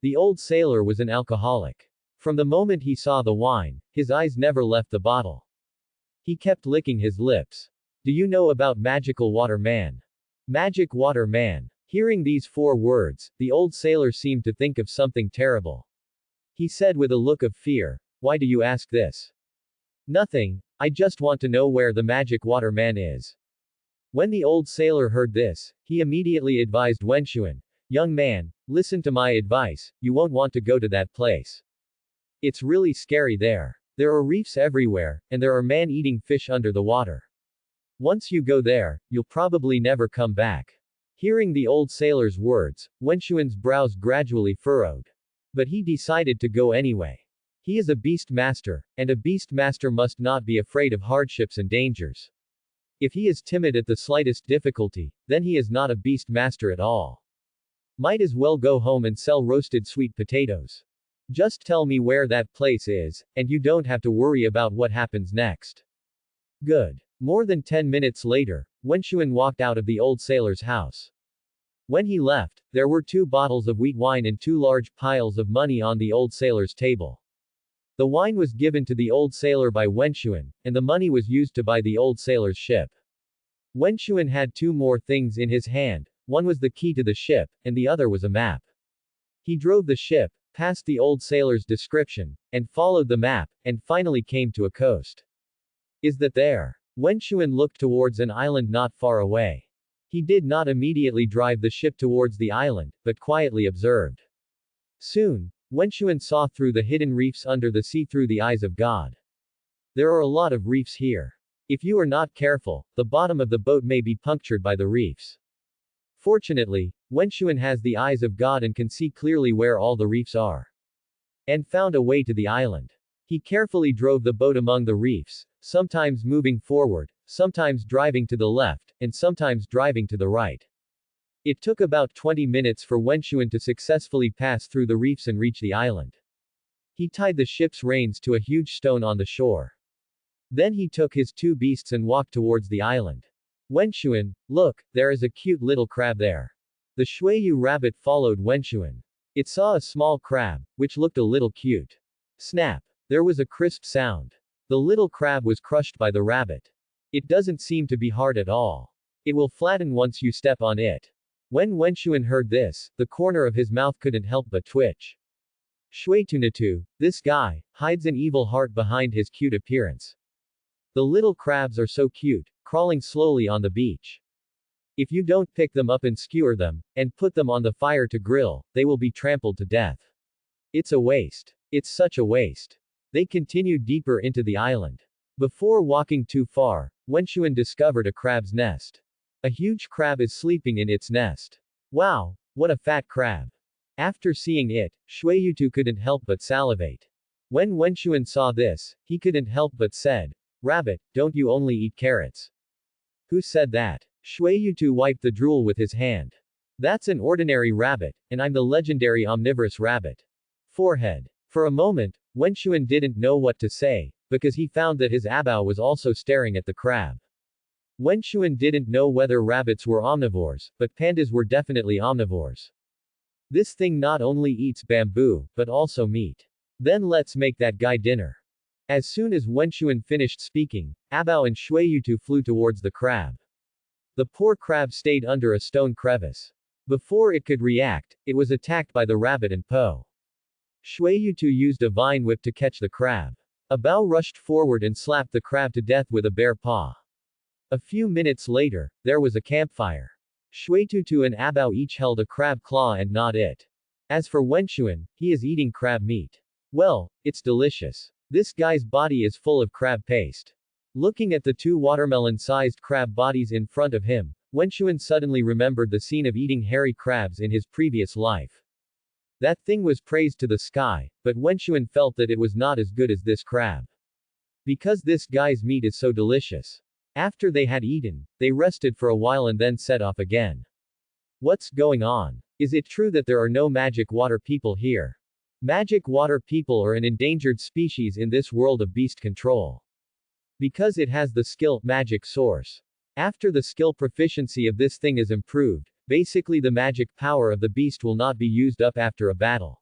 The old sailor was an alcoholic. From the moment he saw the wine, his eyes never left the bottle. He kept licking his lips. Do you know about Magical Water Man? Magic Water Man. Hearing these 4 words, the old sailor seemed to think of something terrible. He said with a look of fear, "Why do you ask this?" "Nothing. I just want to know where the Magic Water Man is." When the old sailor heard this, he immediately advised Wenxuan, "Young man, listen to my advice, you won't want to go to that place. It's really scary there. There are reefs everywhere, and there are man-eating fish under the water. Once you go there, you'll probably never come back." Hearing the old sailor's words, Wenxuan's brows gradually furrowed. But he decided to go anyway. He is a beast master, and a beast master must not be afraid of hardships and dangers. If he is timid at the slightest difficulty, then he is not a beast master at all. Might as well go home and sell roasted sweet potatoes. Just tell me where that place is, and you don't have to worry about what happens next. Good. More than 10 minutes later, Wenxuan walked out of the old sailor's house. When he left, there were 2 bottles of wheat wine and 2 large piles of money on the old sailor's table. The wine was given to the old sailor by Wenxuan, and the money was used to buy the old sailor's ship. Wenxuan had 2 more things in his hand, one was the key to the ship, and the other was a map. He drove the ship, passed the old sailor's description, and followed the map, and finally came to a coast. Is that there? Wenxuan looked towards an island not far away. He did not immediately drive the ship towards the island, but quietly observed. Soon, Wenxuan saw through the hidden reefs under the sea through the eyes of God. There are a lot of reefs here. If you are not careful, the bottom of the boat may be punctured by the reefs. Fortunately, Wenxuan has the eyes of God and can see clearly where all the reefs are. And found a way to the island. He carefully drove the boat among the reefs, sometimes moving forward, sometimes driving to the left, and sometimes driving to the right. It took about 20 minutes for Wenxuan to successfully pass through the reefs and reach the island. He tied the ship's reins to a huge stone on the shore. Then he took his 2 beasts and walked towards the island. Wenxuan, look, there is a cute little crab there. The Shuiyu rabbit followed Wenxuan. It saw a small crab, which looked a little cute. Snap! There was a crisp sound. The little crab was crushed by the rabbit. It doesn't seem to be hard at all. It will flatten once you step on it. When Wenxuan heard this, the corner of his mouth couldn't help but twitch. Shuitunatu, this guy, hides an evil heart behind his cute appearance. The little crabs are so cute, crawling slowly on the beach. If you don't pick them up and skewer them, and put them on the fire to grill, they will be trampled to death. It's a waste. It's such a waste. They continued deeper into the island. Before walking too far, Wenxuan discovered a crab's nest. A huge crab is sleeping in its nest. Wow, what a fat crab. After seeing it, Shuiyutu couldn't help but salivate. When Wenxuan saw this, he couldn't help but said, "Rabbit, don't you only eat carrots?" Who said that? Shuiyutu wiped the drool with his hand. That's an ordinary rabbit, and I'm the legendary omnivorous rabbit. Forehead. For a moment, Wenxuan didn't know what to say, because he found that his abao was also staring at the crab. Wenxuan didn't know whether rabbits were omnivores, but pandas were definitely omnivores. This thing not only eats bamboo, but also meat. Then let's make that guy dinner. As soon as Wenxuan finished speaking, Abao and Shuiyutu flew towards the crab. The poor crab stayed under a stone crevice. Before it could react, it was attacked by the rabbit and Po. Shuiyutu used a vine whip to catch the crab. Abao rushed forward and slapped the crab to death with a bare paw. A few minutes later, there was a campfire. Shuiyutu and Abao each held a crab claw and gnawed it. As for Wenxuan, he is eating crab meat. Well, it's delicious. This guy's body is full of crab paste. Looking at the 2 watermelon-sized crab bodies in front of him, Wenxuan suddenly remembered the scene of eating hairy crabs in his previous life. That thing was praised to the sky, but Wenxuan felt that it was not as good as this crab. Because this guy's meat is so delicious. After they had eaten, they rested for a while and then set off again. What's going on? Is it true that there are no magic water people here? Magic water people are an endangered species in this world of beast control. Because it has the skill, magic source. After the skill proficiency of this thing is improved, basically the magic power of the beast will not be used up after a battle.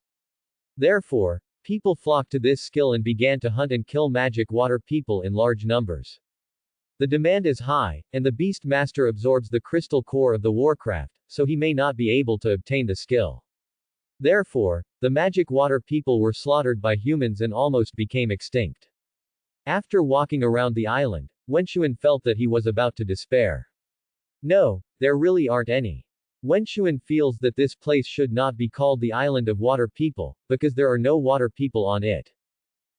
Therefore, People flocked to this skill and began to hunt and kill magic water people in large numbers. The demand is high, and the Beast Master absorbs the crystal core of the Warcraft, so he may not be able to obtain the skill. Therefore, the magic water people were slaughtered by humans and almost became extinct. After walking around the island, Wenshuan felt that he was about to despair. No, there really aren't any. Wenshuan feels that this place should not be called the Island of Water People, because there are no water people on it.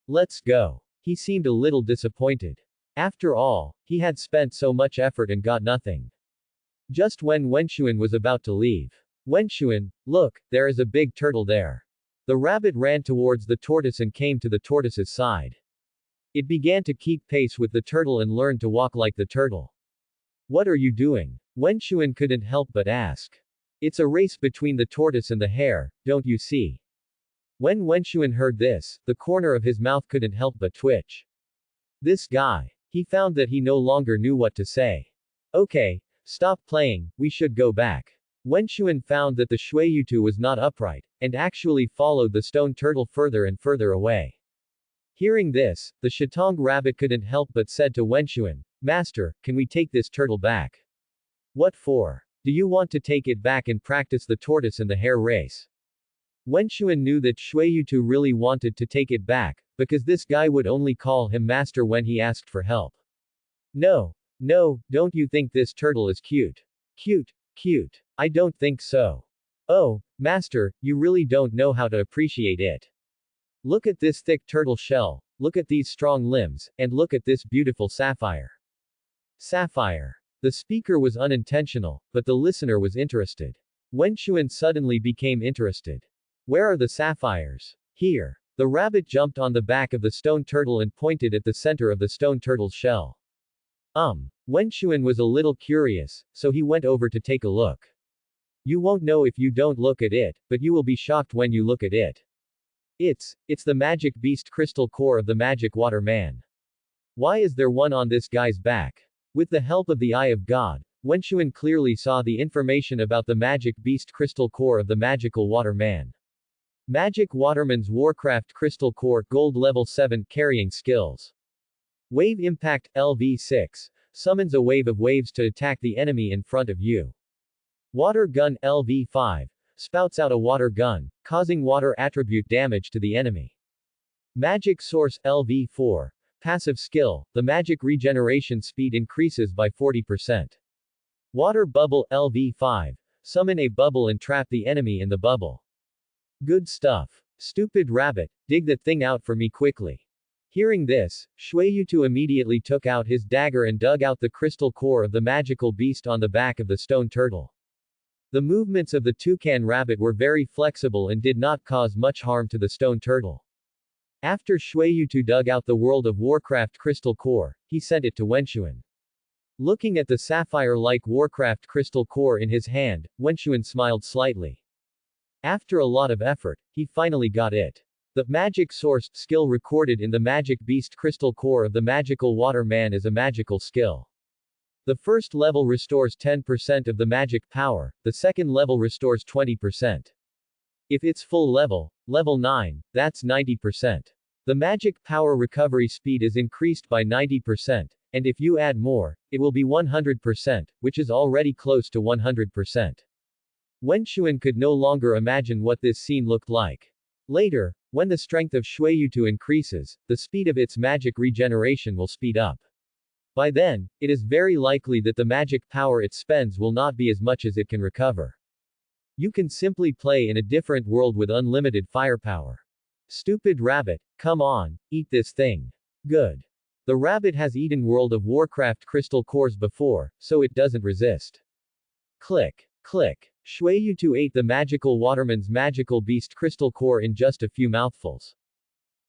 Let's go. He seemed a little disappointed. After all, he had spent so much effort and got nothing. Just when Wenshuan was about to leave. Wenshuan, look, there is a big turtle there. The rabbit ran towards the tortoise and came to the tortoise's side. It began to keep pace with the turtle and learned to walk like the turtle. What are you doing? Wenshuan couldn't help but ask. It's a race between the tortoise and the hare, don't you see? When Wenshuan heard this, the corner of his mouth couldn't help but twitch. This guy. He found that he no longer knew what to say. Okay, stop playing, we should go back. Wenshuan found that the Shueyutu was not upright, and actually followed the stone turtle further and further away. Hearing this, the Shatong rabbit couldn't help but said to Wenshuan, Master, can we take this turtle back? What for? Do you want to take it back and practice the tortoise and the hare race? Wenshuan knew that Shueyutu really wanted to take it back, because this guy would only call him master when he asked for help. No, don't you think this turtle is cute? Cute. I don't think so. Oh, master, you really don't know how to appreciate it. Look at this thick turtle shell, look at these strong limbs, and look at this beautiful sapphire. Sapphire. The speaker was unintentional, but the listener was interested. Wenshuan suddenly became interested. Where are the sapphires? Here. The rabbit jumped on the back of the stone turtle and pointed at the center of the stone turtle's shell. Wenshuan was a little curious, so he went over to take a look. You won't know if you don't look at it, but you will be shocked when you look at it. It's the magic beast crystal core of the magic water man. Why is there one on this guy's back? With the help of the Eye of God, Wenshuan clearly saw the information about the magic beast crystal core of the magical water man. Magic Waterman's Warcraft Crystal Core, Gold Level 7, Carrying Skills. Wave Impact, LV6, summons a wave of waves to attack the enemy in front of you. Water Gun, LV5, spouts out a water gun, causing water attribute damage to the enemy. Magic Source, LV4, passive skill, the magic regeneration speed increases by 40%. Water Bubble, LV5, summon a bubble and trap the enemy in the bubble. Good stuff. Stupid rabbit, dig that thing out for me quickly. Hearing this, Shueyutu immediately took out his dagger and dug out the crystal core of the magical beast on the back of the stone turtle. The movements of the toucan rabbit were very flexible and did not cause much harm to the stone turtle. After Shueyutu dug out the World of Warcraft crystal core, he sent it to Wenshuan. Looking at the sapphire-like Warcraft crystal core in his hand, Wenshuan smiled slightly. After a lot of effort, he finally got it. The magic source skill recorded in the magic beast crystal core of the magical water man is a magical skill. The first level restores 10% of the magic power, the second level restores 20%. If it's full level, level 9, that's 90%. The magic power recovery speed is increased by 90%, and if you add more, it will be 100%, which is already close to 100%. Wenshuan could no longer imagine what this scene looked like. Later, when the strength of Shueyutu increases, the speed of its magic regeneration will speed up. By then, it is very likely that the magic power it spends will not be as much as it can recover. You can simply play in a different world with unlimited firepower. Stupid rabbit, come on, eat this thing. Good. The rabbit has eaten World of Warcraft crystal cores before, so it doesn't resist. Click. Shueyutu ate the magical waterman's magical beast crystal core in just a few mouthfuls.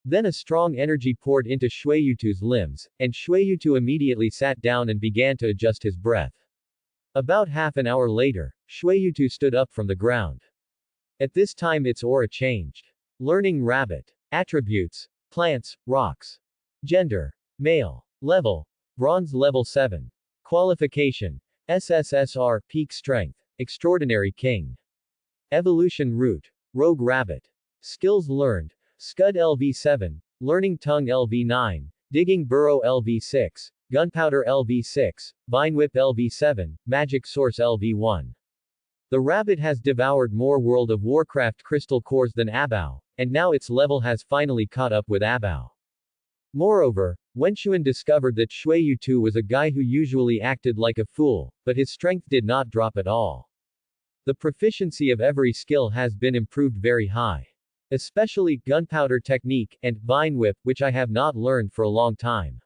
Then a strong energy poured into Shueyutu's limbs, and Shueyutu immediately sat down and began to adjust his breath. About half an hour later, Shueyutu stood up from the ground. At this time its aura changed. Learning Rabbit. Attributes. Plants, rocks. Gender. Male. Level. Bronze level 7. Qualification. SSSR, Peak Strength. Extraordinary King. Evolution Route. Rogue Rabbit. Skills learned. Scud LV7, Learning Tongue LV9, Digging Burrow LV6, Gunpowder LV6, Vine Whip LV7, Magic Source LV1. The rabbit has devoured more World of Warcraft crystal cores than Abao, and now its level has finally caught up with Abao. Moreover, Wenxuan discovered that Shuiyu was a guy who usually acted like a fool, but his strength did not drop at all. The proficiency of every skill has been improved very high. Especially, gunpowder technique, and vine whip, which I have not learned for a long time.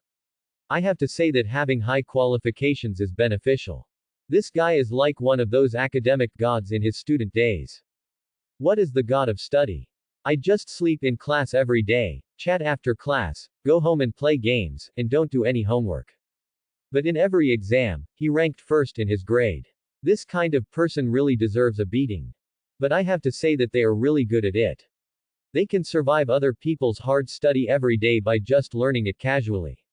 I have to say that having high qualifications is beneficial. This guy is like one of those academic gods in his student days. What is the god of study? I just sleep in class every day, chat after class, go home and play games, and don't do any homework. But in every exam, he ranked first in his grade. This kind of person really deserves a beating. But I have to say that they are really good at it. They can survive other people's hard study every day by just learning it casually.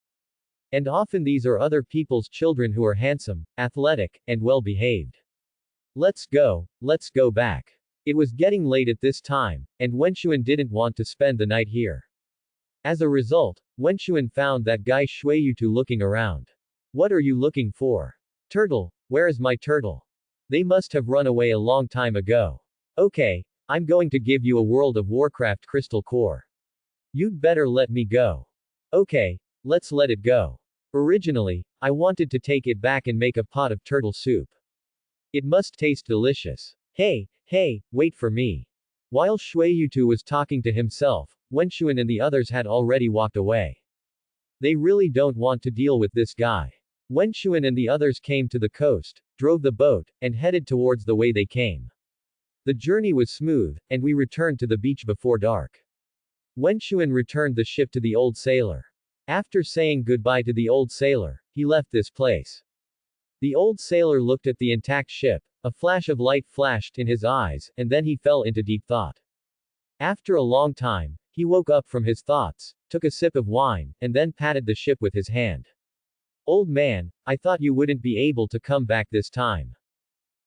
And often these are other people's children who are handsome, athletic, and well-behaved. Let's go back. It was getting late at this time, and Wenxuan didn't want to spend the night here. As a result, Wenxuan found that guy Shuiyu looking around. What are you looking for? Turtle, where is my turtle? They must have run away a long time ago. Okay, I'm going to give you a World of Warcraft crystal core. You'd better let me go. Okay, let's let it go. Originally, I wanted to take it back and make a pot of turtle soup. It must taste delicious. Hey, wait for me. While Shuiyu was talking to himself, Wenxuan and the others had already walked away. They really don't want to deal with this guy. Wenxuan and the others came to the coast, drove the boat, and headed towards the way they came. The journey was smooth, and we returned to the beach before dark. Wenxuan returned the ship to the old sailor. After saying goodbye to the old sailor, he left this place. The old sailor looked at the intact ship, a flash of light flashed in his eyes, and then he fell into deep thought. After a long time, he woke up from his thoughts, took a sip of wine, and then patted the ship with his hand. Old man, I thought you wouldn't be able to come back this time.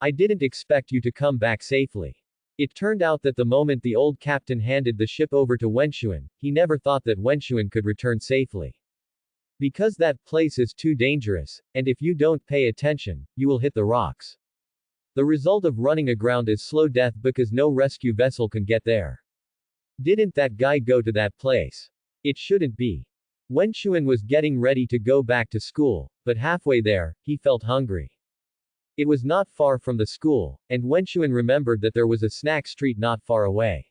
I didn't expect you to come back safely. It turned out that the moment the old captain handed the ship over to Wenxuan, he never thought that Wenxuan could return safely. Because that place is too dangerous, and if you don't pay attention, you will hit the rocks. The result of running aground is slow death because no rescue vessel can get there. Didn't that guy go to that place? It shouldn't be. Wenxuan was getting ready to go back to school, but halfway there, he felt hungry. It was not far from the school, and Wenxuan remembered that there was a snack street not far away.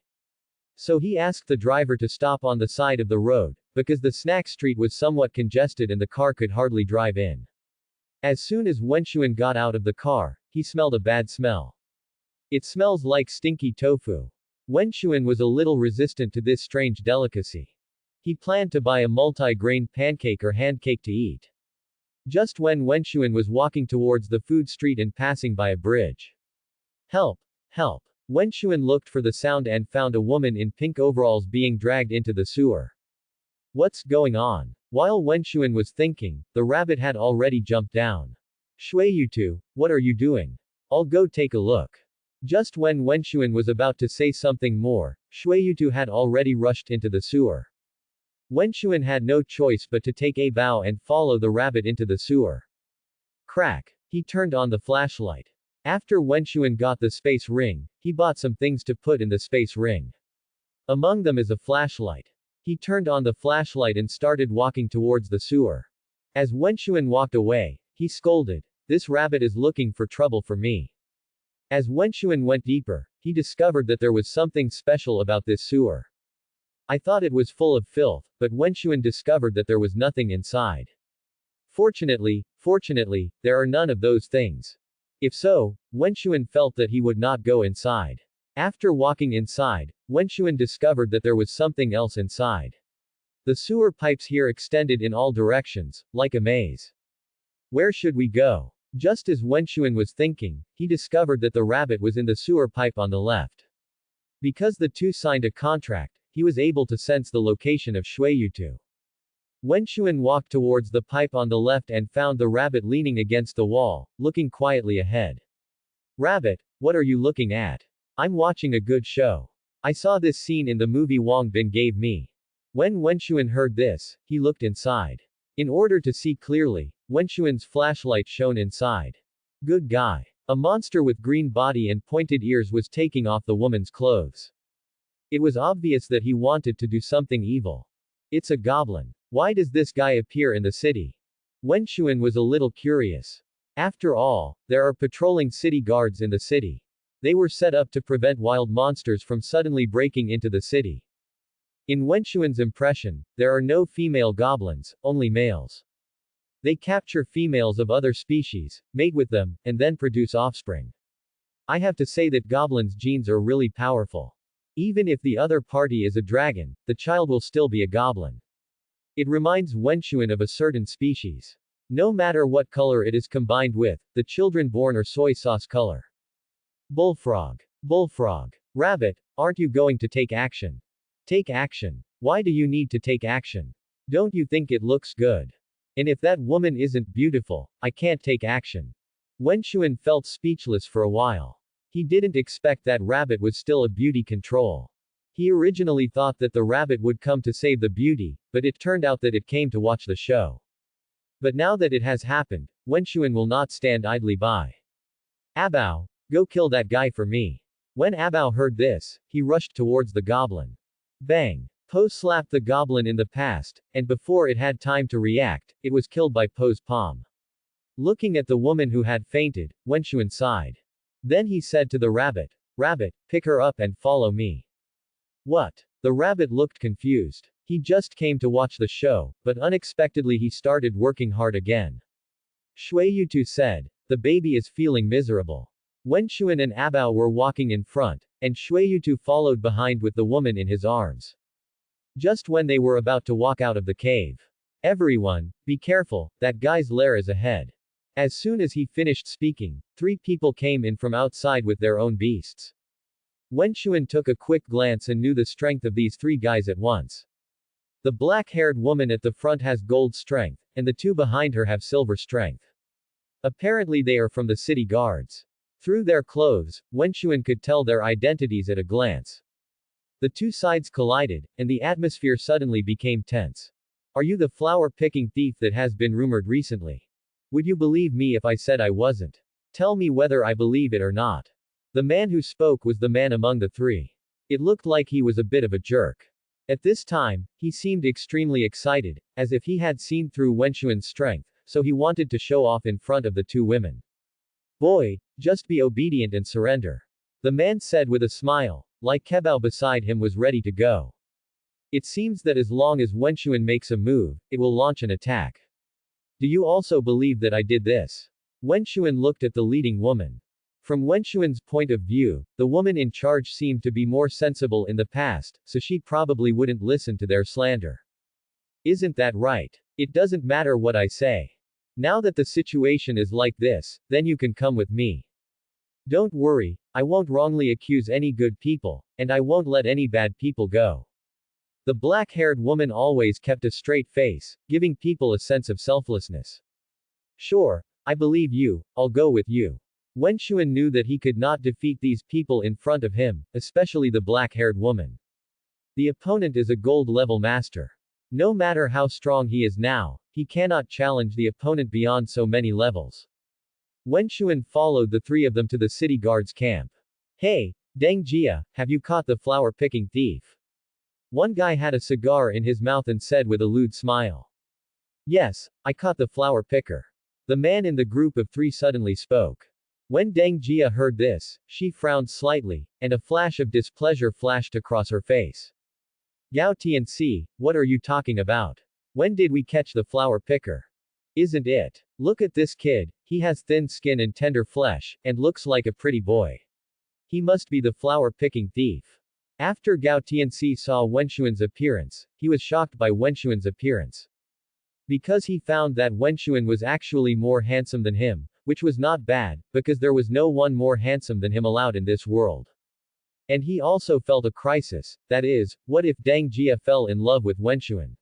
So he asked the driver to stop on the side of the road, because the snack street was somewhat congested and the car could hardly drive in. As soon as Wenxuan got out of the car, he smelled a bad smell. It smells like stinky tofu. Wenxuan was a little resistant to this strange delicacy. He planned to buy a multi-grain pancake or hand cake to eat. Just when Wenxuan was walking towards the food street and passing by a bridge. Help! Help! Wenxuan looked for the sound and found a woman in pink overalls being dragged into the sewer. What's going on? While Wenxuan was thinking, the rabbit had already jumped down. Shuiyu, what are you doing? I'll go take a look. Just when Wenxuan was about to say something more, Shuiyu had already rushed into the sewer. Wenxuan had no choice but to take a bow and follow the rabbit into the sewer. Crack! He turned on the flashlight. After Wenxuan got the space ring, he bought some things to put in the space ring. Among them is a flashlight. He turned on the flashlight and started walking towards the sewer. As Wenxuan walked away, he scolded, "This rabbit is looking for trouble for me." As Wenxuan went deeper, he discovered that there was something special about this sewer. I thought it was full of filth, but Wenxuan discovered that there was nothing inside. Fortunately, there are none of those things. If so, Wenxuan felt that he would not go inside. After walking inside, Wenxuan discovered that there was something else inside. The sewer pipes here extended in all directions, like a maze. Where should we go? Just as Wenxuan was thinking, he discovered that the rabbit was in the sewer pipe on the left. Because the two signed a contract, he was able to sense the location of Shuiyu. Wenxuan walked towards the pipe on the left and found the rabbit leaning against the wall, looking quietly ahead. Rabbit, what are you looking at? I'm watching a good show. I saw this scene in the movie Wang Bin gave me. When Wenxuan heard this, he looked inside. In order to see clearly, Wenxuan's flashlight shone inside. Good guy. A monster with green body and pointed ears was taking off the woman's clothes. It was obvious that he wanted to do something evil. It's a goblin. Why does this guy appear in the city? Wenxuan was a little curious. After all, there are patrolling city guards in the city. They were set up to prevent wild monsters from suddenly breaking into the city. In Wenxuan's impression, there are no female goblins, only males. They capture females of other species, mate with them, and then produce offspring. I have to say that goblins' genes are really powerful. Even if the other party is a dragon, the child will still be a goblin. It reminds Wenxuan of a certain species. No matter what color it is combined with, the children born are soy sauce color. Bullfrog. Bullfrog. Rabbit, aren't you going to take action? Take action. Why do you need to take action? Don't you think it looks good? And if that woman isn't beautiful, I can't take action. Wenxuan felt speechless for a while. He didn't expect that rabbit was still a beauty control. He originally thought that the rabbit would come to save the beauty, but it turned out that it came to watch the show. But now that it has happened, Wenxuan will not stand idly by. Abao, go kill that guy for me. When Abao heard this, he rushed towards the goblin. Bang! Po slapped the goblin in the past, and before it had time to react, it was killed by Po's palm. Looking at the woman who had fainted, Wenxuan sighed. Then he said to the rabbit, Rabbit, pick her up and follow me. What? The rabbit looked confused. He just came to watch the show, but unexpectedly he started working hard again. Shuiyutu said, the baby is feeling miserable. Wenxuan and Abao were walking in front, and Shuiyutu followed behind with the woman in his arms. Just when they were about to walk out of the cave. Everyone, be careful, that guy's lair is ahead. As soon as he finished speaking, 3 people came in from outside with their own beasts. Wenxuan took a quick glance and knew the strength of these 3 guys at once. The black-haired woman at the front has gold strength, and the 2 behind her have silver strength. Apparently they are from the city guards. Through their clothes, Wenxuan could tell their identities at a glance. The 2 sides collided, and the atmosphere suddenly became tense. Are you the flower-picking thief that has been rumored recently? Would you believe me if I said I wasn't? Tell me whether I believe it or not. The man who spoke was the man among the 3. It looked like he was a bit of a jerk. At this time, he seemed extremely excited, as if he had seen through Wenxuan's strength, so he wanted to show off in front of the 2 women. Boy, just be obedient and surrender. The man said with a smile, like Kebao beside him was ready to go. It seems that as long as Wenxuan makes a move, it will launch an attack. Do you also believe that I did this? Wenxuan looked at the leading woman. From Wenxuan's point of view, the woman in charge seemed to be more sensible in the past, so she probably wouldn't listen to their slander. Isn't that right? It doesn't matter what I say. Now that the situation is like this, then you can come with me. Don't worry, I won't wrongly accuse any good people, and I won't let any bad people go. The black-haired woman always kept a straight face, giving people a sense of selflessness. Sure, I believe you, I'll go with you. Wenxuan knew that he could not defeat these people in front of him, especially the black-haired woman. The opponent is a gold-level master. No matter how strong he is now, he cannot challenge the opponent beyond so many levels. Wenxuan followed the 3 of them to the city guards camp. Hey, Deng Jia, have you caught the flower-picking thief? One guy had a cigar in his mouth and said with a lewd smile. Yes, I caught the flower picker. The man in the group of 3 suddenly spoke. When Deng Jia heard this, she frowned slightly, and a flash of displeasure flashed across her face. Yao Tianxi, what are you talking about? When did we catch the flower picker? Isn't it? Look at this kid, he has thin skin and tender flesh, and looks like a pretty boy. He must be the flower-picking thief. After Gao Tianxi saw Wenxuan's appearance, he was shocked by Wenxuan's appearance. Because he found that Wenxuan was actually more handsome than him, which was not bad, because there was no one more handsome than him allowed in this world. And he also felt a crisis, that is, what if Deng Jia fell in love with Wenxuan?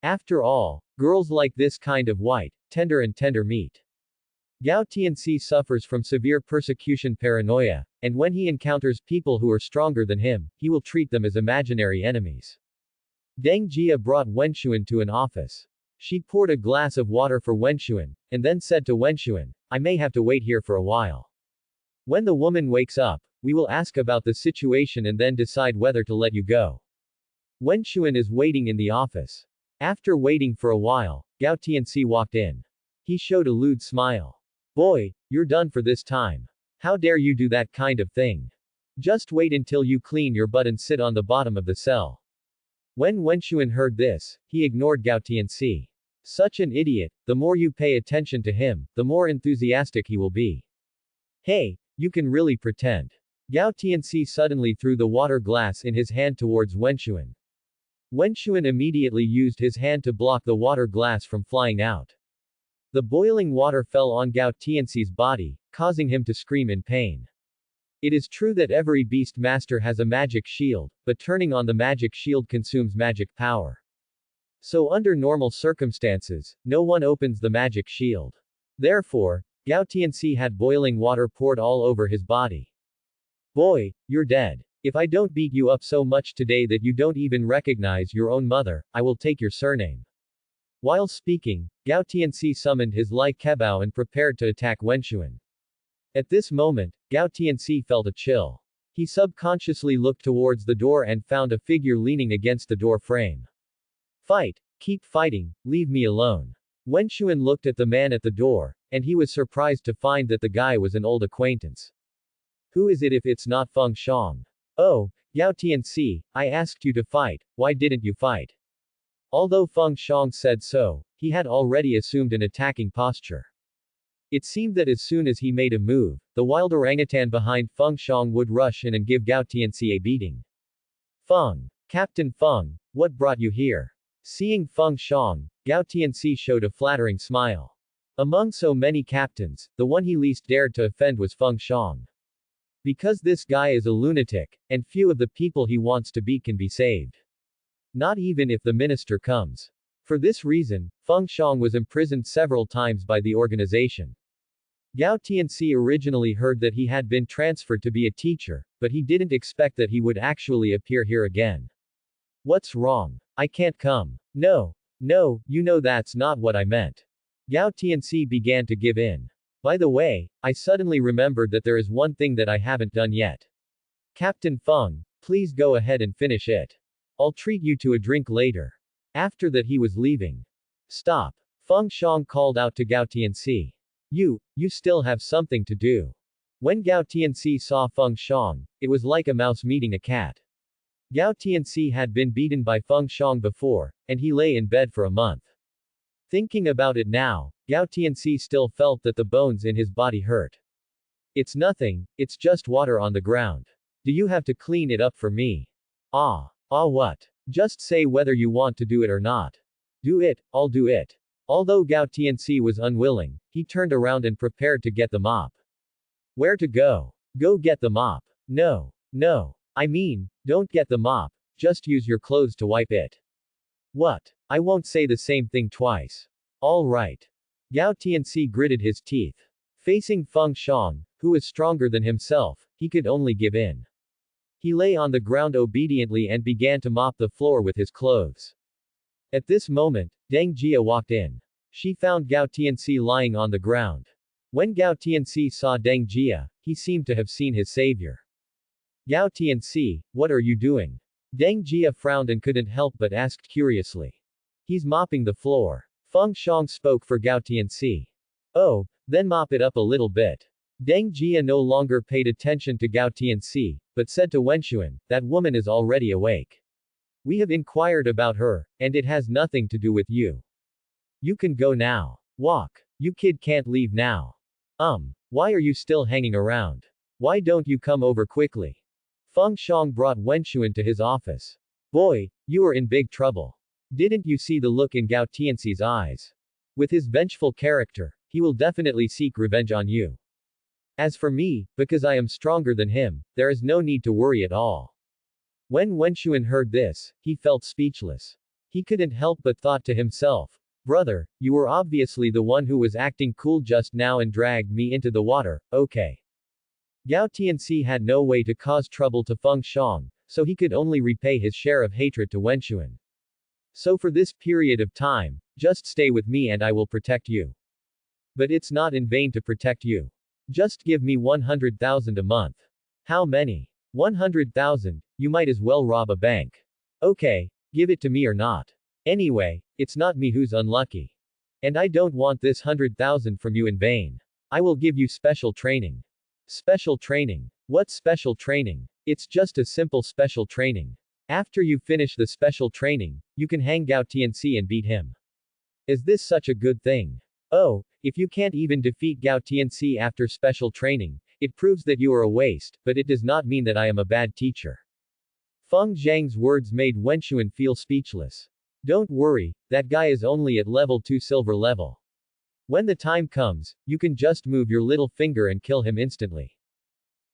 After all, girls like this kind of white, tender meat. Gao Tianxi suffers from severe persecution paranoia, and when he encounters people who are stronger than him, he will treat them as imaginary enemies. Deng Jia brought Wenxuan to an office. She poured a glass of water for Wenxuan, and then said to Wenxuan, I may have to wait here for a while. When the woman wakes up, we will ask about the situation and then decide whether to let you go. Wenxuan is waiting in the office. After waiting for a while, Gao Tianxi walked in. He showed a lewd smile. Boy, you're done for this time. How dare you do that kind of thing? Just wait until you clean your butt and sit on the bottom of the cell. When Wenxuan heard this, he ignored Gao Tianxi. Such an idiot, the more you pay attention to him, the more enthusiastic he will be. Hey, you can really pretend. Gao Tianxi suddenly threw the water glass in his hand towards Wenxuan. Wenxuan immediately used his hand to block the water glass from flying out. The boiling water fell on Gao Tianxi's body, causing him to scream in pain. It is true that every beast master has a magic shield, but turning on the magic shield consumes magic power. So under normal circumstances, no one opens the magic shield. Therefore, Gao Tianxi had boiling water poured all over his body. Boy, you're dead. If I don't beat you up so much today that you don't even recognize your own mother, I will take your surname. While speaking, Gao Tianxi summoned his Lai Kebao and prepared to attack Wenxuan. At this moment, Gao Tianxi felt a chill. He subconsciously looked towards the door and found a figure leaning against the door frame. Fight! Keep fighting, leave me alone. Wenxuan looked at the man at the door, and he was surprised to find that the guy was an old acquaintance. Who is it if it's not Feng Shang? Oh, Gao Tianxi, I asked you to fight, why didn't you fight? Although Feng Shang said so, he had already assumed an attacking posture. It seemed that as soon as he made a move, the wild orangutan behind Feng Shang would rush in and give Gao Tianxi a beating. Feng! Captain Feng, what brought you here? Seeing Feng Shang, Gao Tianxi showed a flattering smile. Among so many captains, the one he least dared to offend was Feng Shang. Because this guy is a lunatic, and few of the people he wants to beat can be saved. Not even if the minister comes. For this reason, Feng Shang was imprisoned several times by the organization. Gao Tianxi originally heard that he had been transferred to be a teacher, but he didn't expect that he would actually appear here again. What's wrong? I can't come. No, you know that's not what I meant. Gao Tianxi began to give in. By the way, I suddenly remembered that there is one thing that I haven't done yet. Captain Feng, please go ahead and finish it. I'll treat you to a drink later. After that he was leaving. Stop. Feng Shang called out to Gao Tianxi. You still have something to do. When Gao Tianxi saw Feng Shang, it was like a mouse meeting a cat. Gao Tianxi had been beaten by Feng Shang before, and he lay in bed for a month. Thinking about it now, Gao Tianxi still felt that the bones in his body hurt. It's nothing, it's just water on the ground. Do you have to clean it up for me? What? Just say whether you want to do it or not. Do it, I'll do it. Although Gao Tianxi was unwilling, he turned around and prepared to get the mop. Where to go? Go get the mop. No. I mean, don't get the mop, just use your clothes to wipe it. What? I won't say the same thing twice. All right. Gao Tianxi gritted his teeth. Facing Feng Shang, who was stronger than himself, he could only give in. He lay on the ground obediently and began to mop the floor with his clothes. At this moment, Deng Jia walked in. She found Gao Tianxi lying on the ground. When Gao Tianxi saw Deng Jia, he seemed to have seen his savior. Gao Tianxi, what are you doing? Deng Jia frowned and couldn't help but asked curiously. He's mopping the floor. Feng Shang spoke for Gao Tianxi. Oh, then mop it up a little bit. Deng Jia no longer paid attention to Gao Tianxi, but said to Wenxuan, that woman is already awake. We have inquired about her, and it has nothing to do with you. You can go now. Walk. You kid can't leave now. Why are you still hanging around? Why don't you come over quickly? Feng Shang brought Wenxuan to his office. Boy, you are in big trouble. Didn't you see the look in Gao Tianxi's eyes? With his vengeful character, he will definitely seek revenge on you. As for me, because I am stronger than him, there is no need to worry at all. When Wenxuan heard this, he felt speechless. He couldn't help but thought to himself, Brother, you were obviously the one who was acting cool just now and dragged me into the water, okay. Gao Tianxi had no way to cause trouble to Feng Xiang, so he could only repay his share of hatred to Wenxuan. So for this period of time, just stay with me and I will protect you. But it's not in vain to protect you. Just give me 100,000 a month. How many? 100,000, you might as well rob a bank. Okay, give it to me or not. Anyway, it's not me who's unlucky. And I don't want this 100,000 from you in vain. I will give you special training. Special training. What special training? It's just a simple special training. After you finish the special training, you can hang Gao Tianxi and beat him. Is this such a good thing? Oh, if you can't even defeat Gao Tianxi after special training, it proves that you are a waste, but it does not mean that I am a bad teacher. Feng Zhang's words made Wenxuan feel speechless. Don't worry, that guy is only at level 2 silver level. When the time comes, you can just move your little finger and kill him instantly.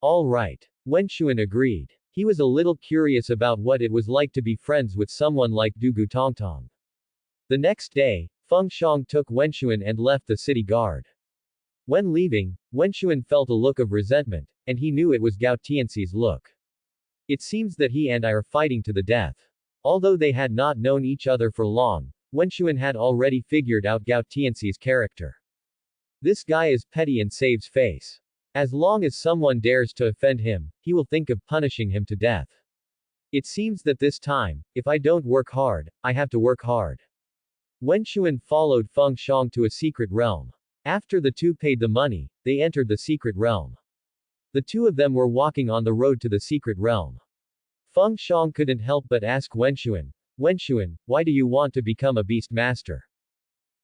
Alright. Wenxuan agreed. He was a little curious about what it was like to be friends with someone like Du Gutongtong. The next day, Feng Xiang took Wenxuan and left the city guard. When leaving, Wenxuan felt a look of resentment, and he knew it was Gao Tianxi's look. It seems that he and I are fighting to the death. Although they had not known each other for long, Wenxuan had already figured out Gao Tianxi's character. This guy is petty and saves face. As long as someone dares to offend him, he will think of punishing him to death. It seems that this time, if I don't work hard, I have to work hard. Wenxuan followed Feng Xiang to a secret realm. After the two paid the money, they entered the secret realm. The two of them were walking on the road to the secret realm. Feng Xiang couldn't help but ask Wenxuan, Wenxuan, why do you want to become a beast master?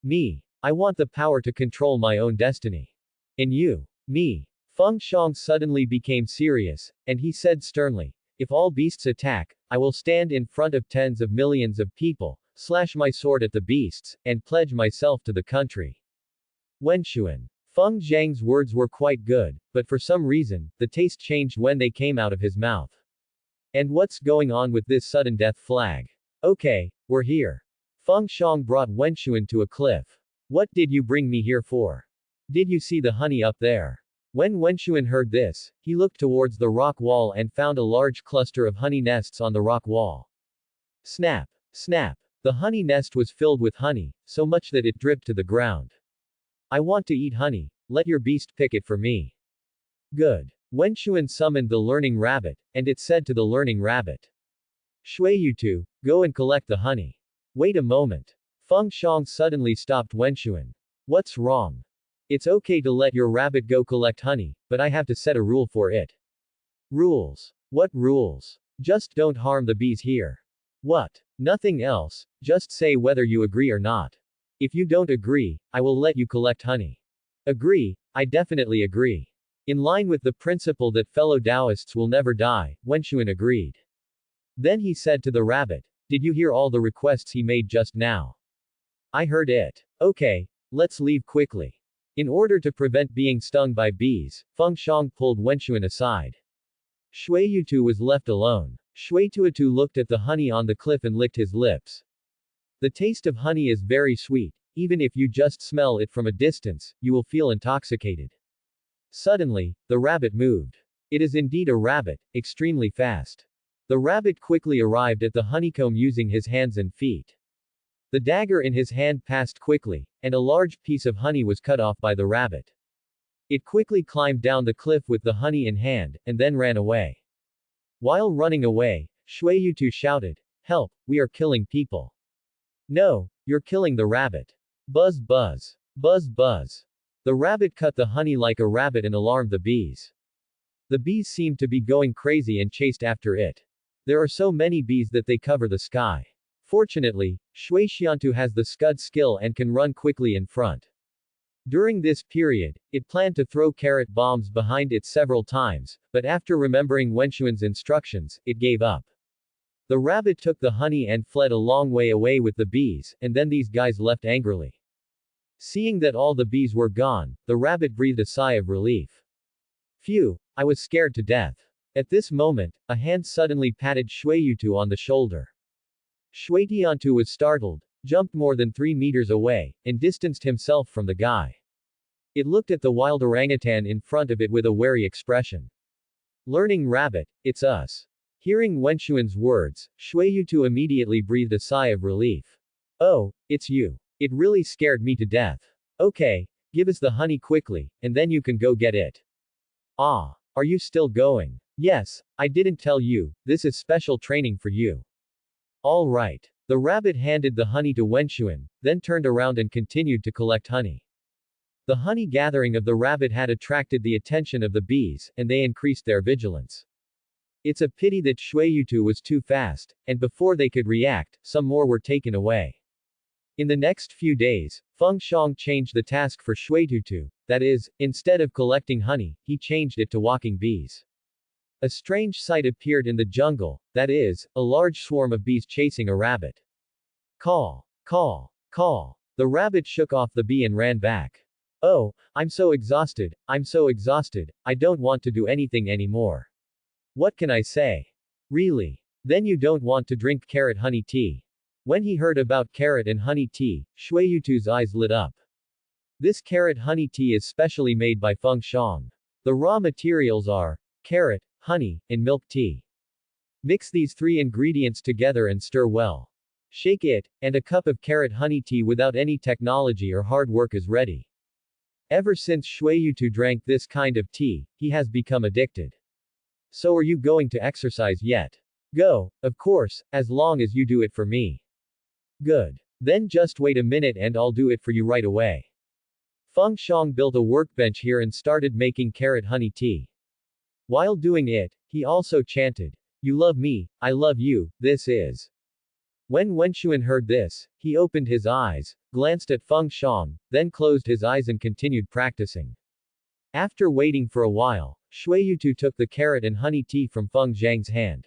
Me. I want the power to control my own destiny. And you? Me. Feng Xiang suddenly became serious, and he said sternly, if all beasts attack, I will stand in front of tens of millions of people, slash my sword at the beasts, and pledge myself to the country. Wenxuan. Feng Zhang's words were quite good, but for some reason, the taste changed when they came out of his mouth. And what's going on with this sudden death flag? Okay, we're here. Feng Xiang brought Wenxuan to a cliff. What did you bring me here for? Did you see the honey up there? When Wenxuan heard this, he looked towards the rock wall and found a large cluster of honey nests on the rock wall. Snap! Snap! The honey nest was filled with honey, so much that it dripped to the ground. I want to eat honey, let your beast pick it for me. Good. Wenxuan summoned the learning rabbit, and it said to the learning rabbit. Shui you two, go and collect the honey. Wait a moment. Feng Xiang suddenly stopped Wenxuan. What's wrong? It's okay to let your rabbit go collect honey, but I have to set a rule for it. Rules? What rules? Just don't harm the bees here. What? Nothing else, just say whether you agree or not. If you don't agree, I will let you collect honey. Agree? I definitely agree. In line with the principle that fellow Taoists will never die, Wenxuan agreed. Then he said to the rabbit, did you hear all the requests he made just now? I heard it. Okay, let's leave quickly. In order to prevent being stung by bees, Feng Xiang pulled Wenxuan aside. Shui Yutu was left alone. Shui Tuatu looked at the honey on the cliff and licked his lips. The taste of honey is very sweet, even if you just smell it from a distance, you will feel intoxicated. Suddenly, the rabbit moved. It is indeed a rabbit, extremely fast. The rabbit quickly arrived at the honeycomb using his hands and feet. The dagger in his hand passed quickly, and a large piece of honey was cut off by the rabbit. It quickly climbed down the cliff with the honey in hand, and then ran away. While running away, Shui Yutu shouted, help, we are killing people. No, you're killing the rabbit. Buzz buzz. Buzz buzz. The rabbit cut the honey like a rabbit and alarmed the bees. The bees seemed to be going crazy and chased after it. There are so many bees that they cover the sky. Fortunately, Shui Xiantu has the scud skill and can run quickly in front. During this period, it planned to throw carrot bombs behind it several times, but after remembering Wenxuan's instructions, it gave up. The rabbit took the honey and fled a long way away with the bees, and then these guys left angrily. Seeing that all the bees were gone, the rabbit breathed a sigh of relief. Phew, I was scared to death. At this moment, a hand suddenly patted Shui Yutu on the shoulder. Shui Tiantu was startled, jumped more than 3 meters away, and distanced himself from the guy. It looked at the wild orangutan in front of it with a wary expression. Learning rabbit, it's us. Hearing Wenxuan's words, Shuiyutu immediately breathed a sigh of relief. Oh, it's you. It really scared me to death. Okay, give us the honey quickly, and then you can go get it. Ah, are you still going? Yes, I didn't tell you, this is special training for you. All right. The rabbit handed the honey to Wenxuan, then turned around and continued to collect honey. The honey gathering of the rabbit had attracted the attention of the bees, and they increased their vigilance. It's a pity that Shuiyutu was too fast, and before they could react, some more were taken away. In the next few days, Feng Shang changed the task for Shuiyutu, that is, instead of collecting honey, he changed it to walking bees. A strange sight appeared in the jungle, that is, a large swarm of bees chasing a rabbit. Call, call, call. The rabbit shook off the bee and ran back. Oh, I'm so exhausted, I don't want to do anything anymore. What can I say? Really? Then you don't want to drink carrot honey tea. When he heard about carrot and honey tea, Shuiyutu's eyes lit up. This carrot honey tea is specially made by Feng Shang. The raw materials are carrot, honey, and milk tea. Mix these 3 ingredients together and stir well. Shake it, and a cup of carrot honey tea without any technology or hard work is ready. Ever since Shuiyutu drank this kind of tea, he has become addicted. So are you going to exercise yet? Go, of course, as long as you do it for me. Good. Then just wait a minute and I'll do it for you right away. Feng Shang built a workbench here and started making carrot honey tea. While doing it, he also chanted, "You love me, I love you, this is." When Wenxuan heard this, he opened his eyes, glanced at Feng Shang, then closed his eyes and continued practicing. After waiting for a while, Shuiyutu took the carrot and honey tea from Feng Zhang's hand.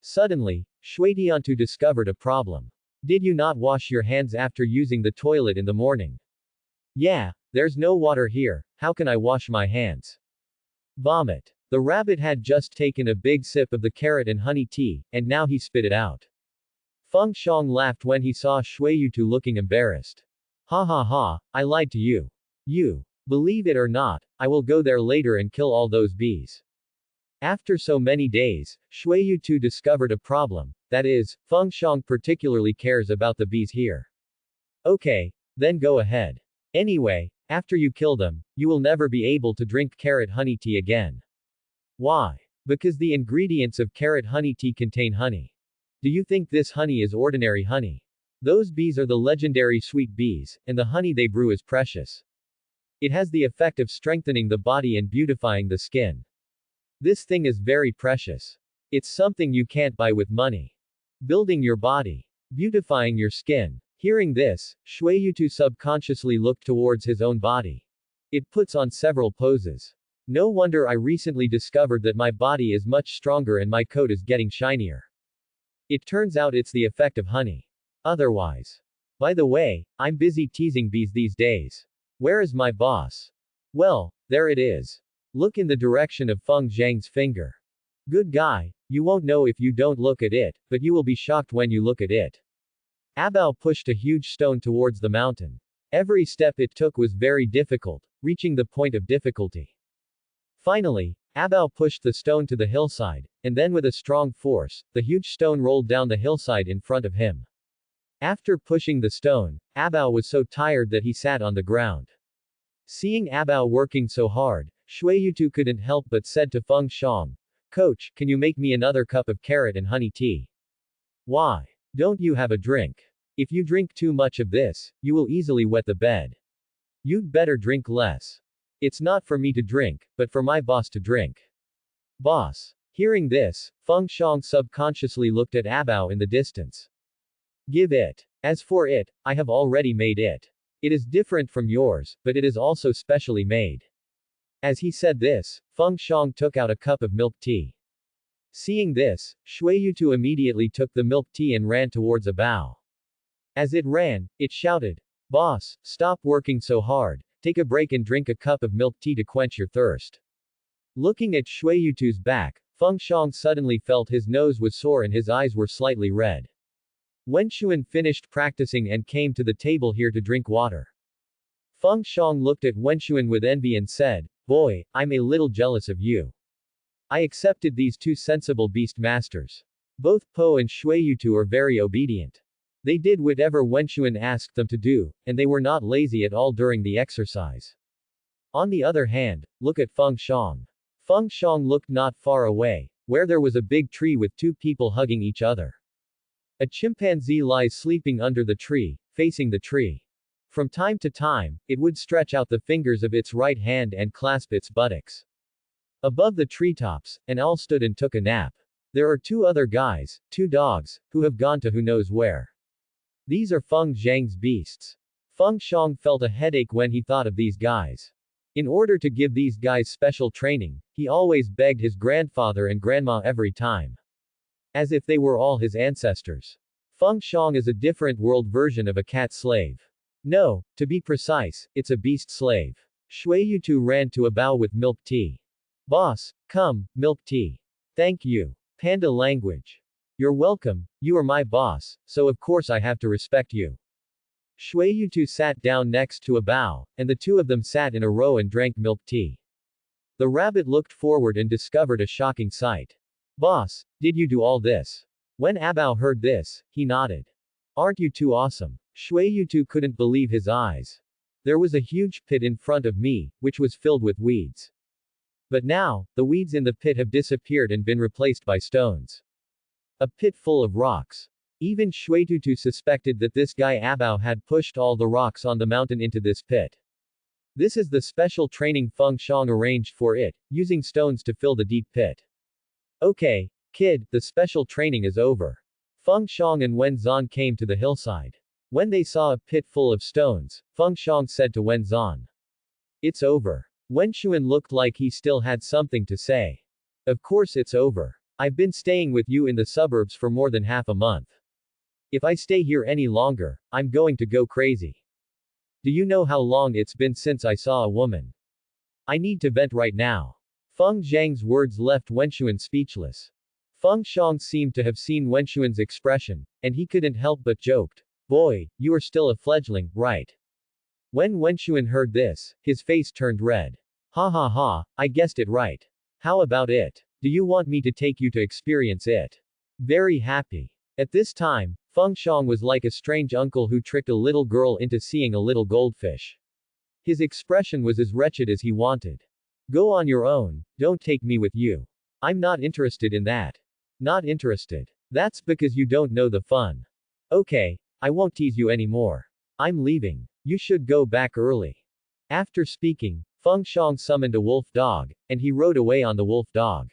Suddenly, Shuitiantu discovered a problem. Did you not wash your hands after using the toilet in the morning? Yeah, there's no water here, how can I wash my hands? Vomit. The rabbit had just taken a big sip of the carrot and honey tea, and now he spit it out. Feng Shang laughed when he saw Shuiyutu looking embarrassed. Ha ha ha, I lied to you. You. Believe it or not, I will go there later and kill all those bees. After so many days, Shuiyutu discovered a problem, that is, Feng Shang particularly cares about the bees here. Okay, then go ahead. Anyway, after you kill them, you will never be able to drink carrot honey tea again. Why? Because the ingredients of carrot honey tea contain honey. Do you think this honey is ordinary honey? Those bees are the legendary sweet bees, and the honey they brew is precious. It has the effect of strengthening the body and beautifying the skin. This thing is very precious. It's something you can't buy with money. Building your body. Beautifying your skin. Hearing this, Shuiyutu subconsciously looked towards his own body. It puts on several poses. No wonder I recently discovered that my body is much stronger and my coat is getting shinier. It turns out it's the effect of honey. Otherwise. By the way, I'm busy teasing bees these days. Where is my boss? Well, there it is. Look in the direction of Feng Zhang's finger. Good guy, you won't know if you don't look at it, but you will be shocked when you look at it. Abao pushed a huge stone towards the mountain. Every step it took was very difficult, reaching the point of difficulty. Finally, Abao pushed the stone to the hillside, and then with a strong force, the huge stone rolled down the hillside in front of him. After pushing the stone, Abao was so tired that he sat on the ground. Seeing Abao working so hard, Shuiyutu couldn't help but said to Feng Shang, "Coach, can you make me another cup of carrot and honey tea?" Why? Don't you have a drink? If you drink too much of this, you will easily wet the bed. You'd better drink less. It's not for me to drink, but for my boss to drink. Boss. Hearing this, Feng Shang subconsciously looked at Abao in the distance. Give it. As for it, I have already made it. It is different from yours, but it is also specially made. As he said this, Feng Shang took out a cup of milk tea. Seeing this, Shuiyutu immediately took the milk tea and ran towards Abao. As it ran, it shouted, "Boss, stop working so hard. Take a break and drink a cup of milk tea to quench your thirst." Looking at Shuiyutu's back, Feng Shang suddenly felt his nose was sore and his eyes were slightly red. Wenxuan finished practicing and came to the table here to drink water. Feng Xiang looked at Wenxuan with envy and said, "Boy, I'm a little jealous of you. I accepted these two sensible beast masters. Both Po and Shuiyutu are very obedient. They did whatever Wenxuan asked them to do, and they were not lazy at all during the exercise. On the other hand, look at Feng Xiang. Feng Xiang looked not far away, where there was a big tree with two people hugging each other. A chimpanzee lies sleeping under the tree, facing the tree. From time to time, it would stretch out the fingers of its right hand and clasp its buttocks. Above the treetops, an owl stood and took a nap. There are two other guys, two dogs, who have gone to who knows where. These are Feng Zhang's beasts. Feng Xiang felt a headache when he thought of these guys. In order to give these guys special training, he always begged his grandfather and grandma every time. As if they were all his ancestors. Feng Xiang is a different world version of a cat slave. No, to be precise, it's a beast slave. Shuiyutu ran to a bow with milk tea. Boss, come, milk tea. Thank you. Panda language. You're welcome, you are my boss, so of course I have to respect you. Shuiyutu sat down next to a bow, and the two of them sat in a row and drank milk tea. The rabbit looked forward and discovered a shocking sight. Boss, did you do all this? When Abao heard this, he nodded. Aren't you too awesome? Shuiyutu couldn't believe his eyes. There was a huge pit in front of me, which was filled with weeds. But now, the weeds in the pit have disappeared and been replaced by stones. A pit full of rocks. Even Shuiyutu suspected that this guy Abao had pushed all the rocks on the mountain into this pit. This is the special training Feng Xiang arranged for it, using stones to fill the deep pit. Okay, kid, the special training is over. Feng Xiang and Wen Zan came to the hillside. When they saw a pit full of stones, Feng Xiang said to Wen Zan. It's over. Wenxuan looked like he still had something to say. Of course it's over. I've been staying with you in the suburbs for more than half a month. If I stay here any longer, I'm going to go crazy. Do you know how long it's been since I saw a woman? I need to vent right now. Feng Zhang's words left Wenxuan speechless. Feng Xiang seemed to have seen Wenxuan's expression, and he couldn't help but joked. Boy, you are still a fledgling, right? When Wenxuan heard this, his face turned red. Ha ha ha, I guessed it right. How about it? Do you want me to take you to experience it? Very happy. At this time, Feng Xiang was like a strange uncle who tricked a little girl into seeing a little goldfish. His expression was as wretched as he wanted. Go on your own, don't take me with you. I'm not interested in that. Not interested. That's because you don't know the fun. Okay, I won't tease you anymore. I'm leaving. You should go back early. After speaking, Feng Xiang summoned a wolf dog, and he rode away on the wolf dog.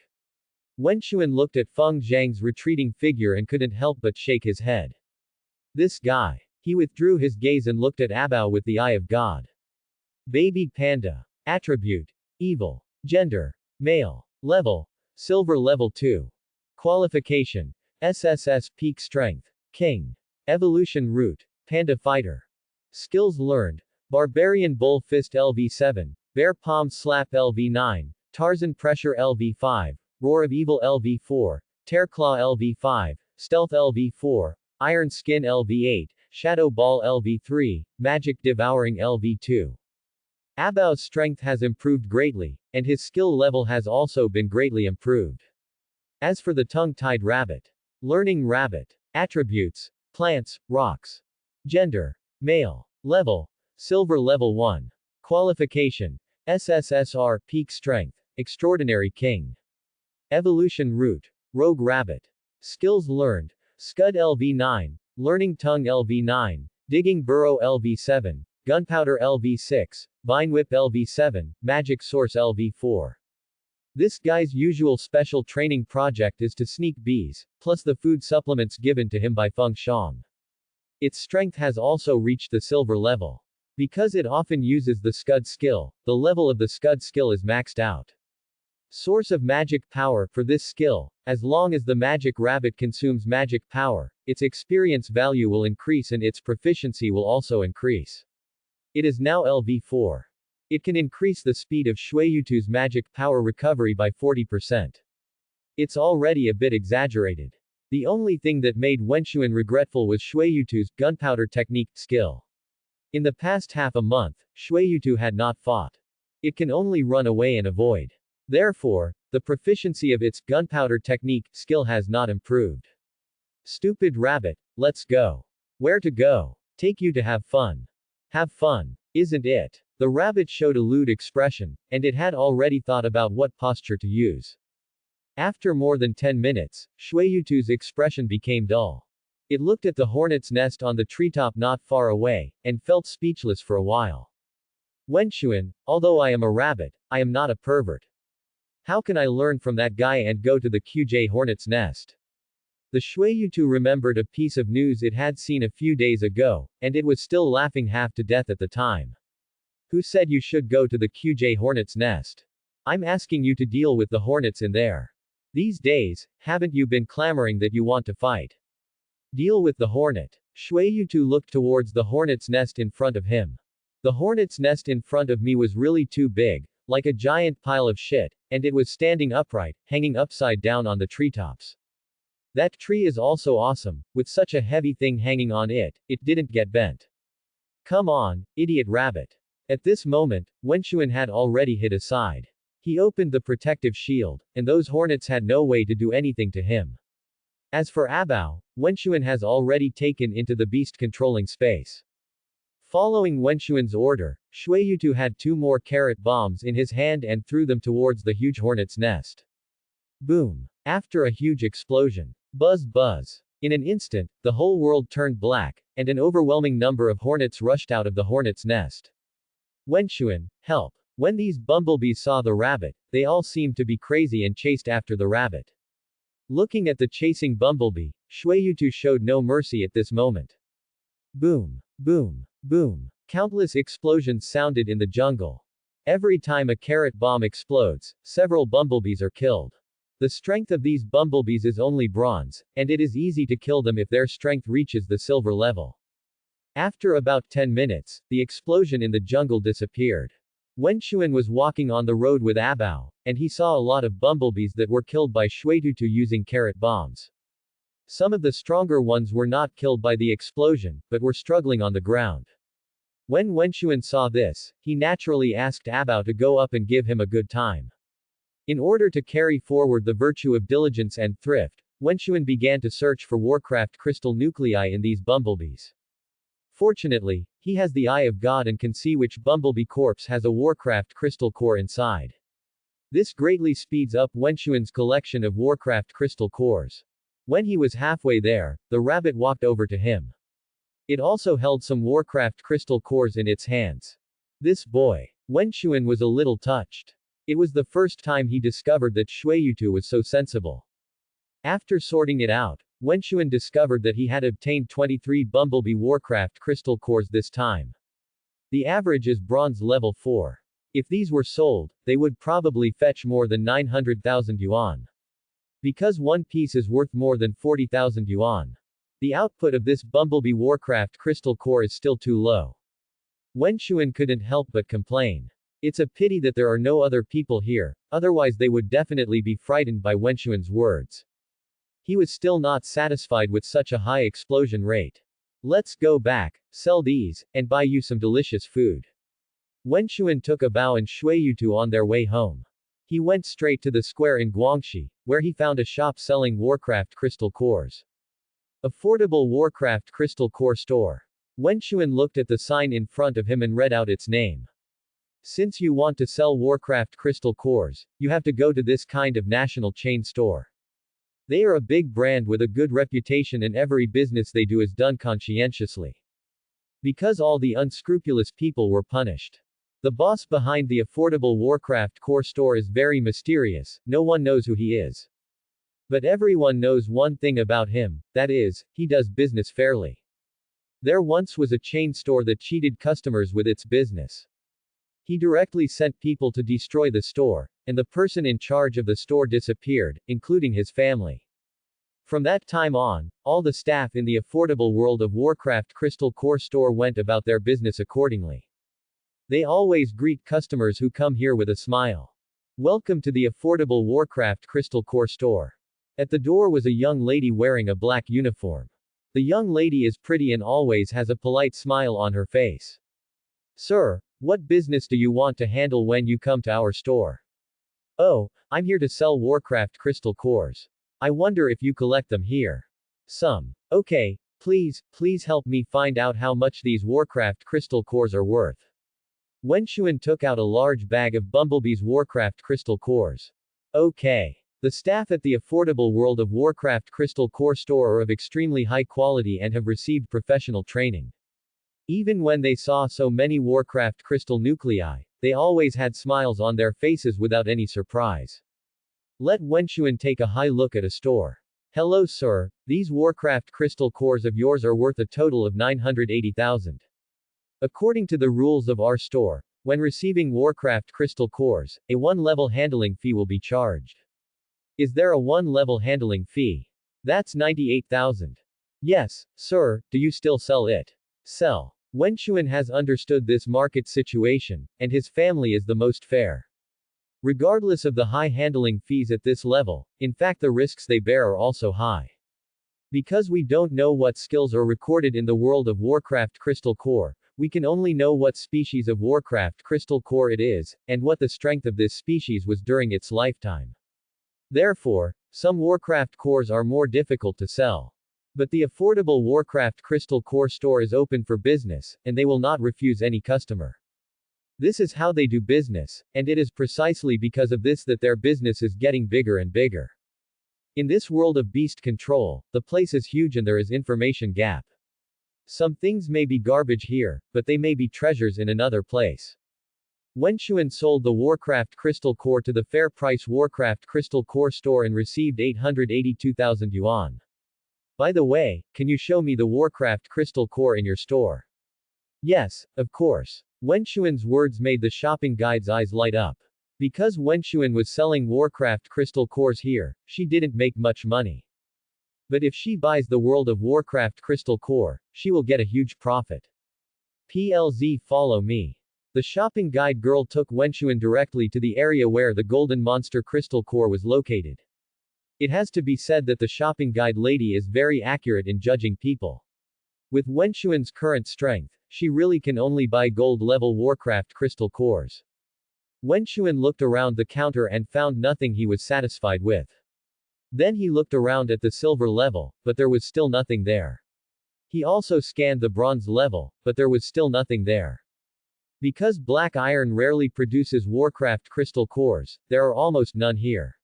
Wenxuan looked at Feng Zhang's retreating figure and couldn't help but shake his head. This guy. He withdrew his gaze and looked at Abao with the eye of God. Baby panda. Attribute. Evil. Gender. Male. Level. Silver level 2. Qualification. SSS peak strength. King. Evolution route. Panda fighter. Skills learned. Barbarian bull fist LV7. Bear palm slap LV9. Tarzan pressure LV5. Roar of evil LV4. Tear claw LV5. Stealth LV4. Iron skin LV8. Shadow ball LV3. Magic devouring LV2. Abao's strength has improved greatly, and his skill level has also been greatly improved. As for the tongue-tied rabbit. Learning rabbit. Attributes. Plants, rocks. Gender. Male. Level. Silver level 1. Qualification. SSSR peak strength. Extraordinary king. Evolution route. Rogue rabbit. Skills learned. Scud LV9. Learning tongue LV9. Digging burrow LV7. Gunpowder LV6. Vine whip LV7. Magic source LV4. This guy's usual special training project is to sneak bees, plus the food supplements given to him by Feng Xiang. Its strength has also reached the silver level. Because it often uses the Scud skill, the level of the Scud skill is maxed out. Source of magic power. For this skill, as long as the magic rabbit consumes magic power, its experience value will increase and its proficiency will also increase. It is now LV4. It can increase the speed of Shuiyutu's magic power recovery by 40%. It's already a bit exaggerated. The only thing that made Wenxuan regretful was Shuiyutu's gunpowder technique skill. In the past half a month, Shuiyutu had not fought. It can only run away and avoid. Therefore, the proficiency of its gunpowder technique skill has not improved. Stupid rabbit, let's go. Where to go? Take you to have fun. Have fun, isn't it? The rabbit showed a lewd expression, and it had already thought about what posture to use. After more than 10 minutes, Shuiyutu's expression became dull. It looked at the hornet's nest on the treetop not far away, and felt speechless for a while. Wenxuan, although I am a rabbit, I am not a pervert. How can I learn from that guy and go to the QJ hornet's nest? The Shuiyutu remembered a piece of news it had seen a few days ago, and it was still laughing half to death at the time. Who said you should go to the QJ hornet's nest? I'm asking you to deal with the hornets in there. These days, haven't you been clamoring that you want to fight? Deal with the hornet. Shuiyutu looked towards the hornet's nest in front of him. The hornet's nest in front of me was really too big, like a giant pile of shit, and it was standing upright, hanging upside down on the treetops. That tree is also awesome, with such a heavy thing hanging on it, it didn't get bent. Come on, idiot rabbit. At this moment, Wenxuan had already hit aside. He opened the protective shield, and those hornets had no way to do anything to him. As for Abao, Wenxuan has already taken into the beast controlling space. Following Wenxuan's order, Shuiyutu had 2 more carrot bombs in his hand and threw them towards the huge hornet's nest. Boom. After a huge explosion. Buzz buzz. In an instant, the whole world turned black, and an overwhelming number of hornets rushed out of the hornet's nest. Wenxuan, help. When these bumblebees saw the rabbit, they all seemed to be crazy and chased after the rabbit. Looking at the chasing bumblebee, Shuiyutu showed no mercy at this moment. Boom. Boom. Boom. Countless explosions sounded in the jungle. Every time a carrot bomb explodes, several bumblebees are killed. The strength of these bumblebees is only bronze, and it is easy to kill them if their strength reaches the silver level. After about 10 minutes, the explosion in the jungle disappeared. Wenxuan was walking on the road with Abao, and he saw a lot of bumblebees that were killed by Shuiyutu using carrot bombs. Some of the stronger ones were not killed by the explosion, but were struggling on the ground. When Wenxuan saw this, he naturally asked Abao to go up and give him a good time. In order to carry forward the virtue of diligence and thrift, Wenxuan began to search for Warcraft crystal nuclei in these bumblebees. Fortunately, he has the eye of God and can see which bumblebee corpse has a Warcraft crystal core inside. This greatly speeds up Wenxuan's collection of Warcraft crystal cores. When he was halfway there, the rabbit walked over to him. It also held some Warcraft crystal cores in its hands. This boy. Wenxuan was a little touched. It was the first time he discovered that Shuiyutu was so sensible. After sorting it out, Wenxuan discovered that he had obtained 23 Bumblebee Warcraft crystal cores this time. The average is bronze level 4. If these were sold, they would probably fetch more than 900,000 yuan. Because one piece is worth more than 40,000 yuan. The output of this Bumblebee Warcraft crystal core is still too low. Wenxuan couldn't help but complain. It's a pity that there are no other people here, otherwise they would definitely be frightened by Wenxuan's words. He was still not satisfied with such a high explosion rate. Let's go back, sell these, and buy you some delicious food. Wenxuan took Abao and Shuiyutu on their way home. He went straight to the square in Guangxi, where he found a shop selling Warcraft crystal cores. Affordable Warcraft crystal core store. Wenxuan looked at the sign in front of him and read out its name. Since you want to sell Warcraft crystal cores, you have to go to this kind of national chain store. They are a big brand with a good reputation and every business they do is done conscientiously. Because all the unscrupulous people were punished. The boss behind the affordable Warcraft core store is very mysterious, no one knows who he is. But everyone knows one thing about him, that is, he does business fairly. There once was a chain store that cheated customers with its business. He directly sent people to destroy the store, and the person in charge of the store disappeared, including his family. From that time on, all the staff in the affordable World of Warcraft Crystal Core store went about their business accordingly. They always greet customers who come here with a smile. Welcome to the affordable Warcraft Crystal Core store. At the door was a young lady wearing a black uniform. The young lady is pretty and always has a polite smile on her face. Sir, what business do you want to handle when you come to our store? Oh, I'm here to sell Warcraft crystal cores. I wonder if you collect them here. Some. Okay, please help me find out how much these Warcraft crystal cores are worth. Wen Xuan took out a large bag of Bumblebee's Warcraft crystal cores. Okay. The staff at the affordable World of Warcraft crystal core store are of extremely high quality and have received professional training. Even when they saw so many Warcraft crystal nuclei, they always had smiles on their faces without any surprise. Let Wen Xuan take a high look at a store. Hello sir, these Warcraft crystal cores of yours are worth a total of 980,000. According to the rules of our store, when receiving Warcraft crystal cores, a one-level handling fee will be charged. Is there a one-level handling fee? That's 98,000. Yes, sir, do you still sell it? Sell. Wen Xuan has understood this market situation, and his family is the most fair. Regardless of the high handling fees at this level, in fact the risks they bear are also high. Because we don't know what skills are recorded in the World of Warcraft crystal core, we can only know what species of Warcraft crystal core it is, and what the strength of this species was during its lifetime. Therefore, some Warcraft cores are more difficult to sell. But the affordable Warcraft crystal core store is open for business, and they will not refuse any customer. This is how they do business, and it is precisely because of this that their business is getting bigger and bigger. In this world of beast control, the place is huge and there is information gap. Some things may be garbage here, but they may be treasures in another place. Wen Xuan sold the Warcraft crystal core to the fair price Warcraft crystal core store and received 882,000 yuan. By the way, can you show me the Warcraft crystal core in your store? Yes, of course. Wen Xuan's words made the shopping guide's eyes light up. Because Wen Xuan was selling Warcraft crystal cores here, she didn't make much money. But if she buys the World of Warcraft crystal core, she will get a huge profit. PLZ follow me. The shopping guide girl took Wen Xuan directly to the area where the Golden Monster crystal core was located. It has to be said that the shopping guide lady is very accurate in judging people. With Wen Xuan's current strength, she really can only buy gold-level Warcraft crystal cores. Wen Xuan looked around the counter and found nothing he was satisfied with. Then he looked around at the silver level, but there was still nothing there. He also scanned the bronze level, but there was still nothing there. Because black iron rarely produces Warcraft crystal cores, there are almost none here.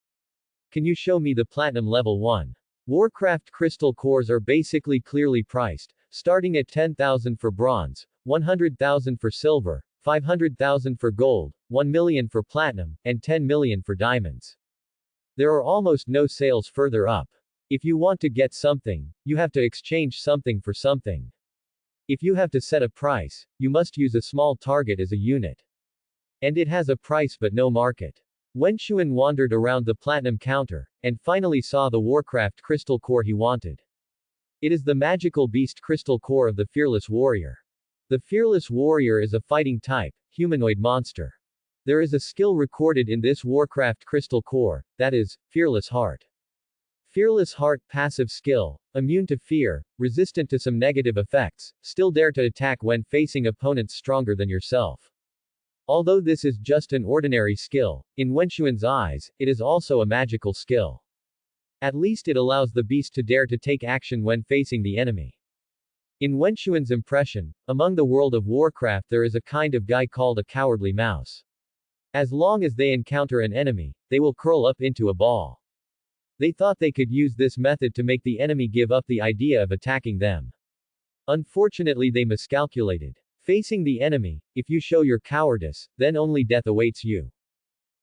Can you show me the platinum level 1? Warcraft crystal cores are basically clearly priced, starting at 10,000 for bronze, 100,000 for silver, 500,000 for gold, 1 million for platinum, and 10 million for diamonds. There are almost no sales further up. If you want to get something, you have to exchange something for something. If you have to set a price, you must use a small target as a unit. And it has a price but no market. Wen Xuan wandered around the platinum counter, and finally saw the Warcraft crystal core he wanted. It is the magical beast crystal core of the Fearless Warrior. The Fearless Warrior is a fighting type, humanoid monster. There is a skill recorded in this Warcraft crystal core, that is, Fearless Heart. Fearless Heart passive skill, immune to fear, resistant to some negative effects, still dare to attack when facing opponents stronger than yourself. Although this is just an ordinary skill, in Wen Xuan's eyes, it is also a magical skill. At least it allows the beast to dare to take action when facing the enemy. In Wen Xuan's impression, among the World of Warcraft there is a kind of guy called a cowardly mouse. As long as they encounter an enemy, they will curl up into a ball. They thought they could use this method to make the enemy give up the idea of attacking them. Unfortunately they miscalculated. Facing the enemy, if you show your cowardice, then only death awaits you.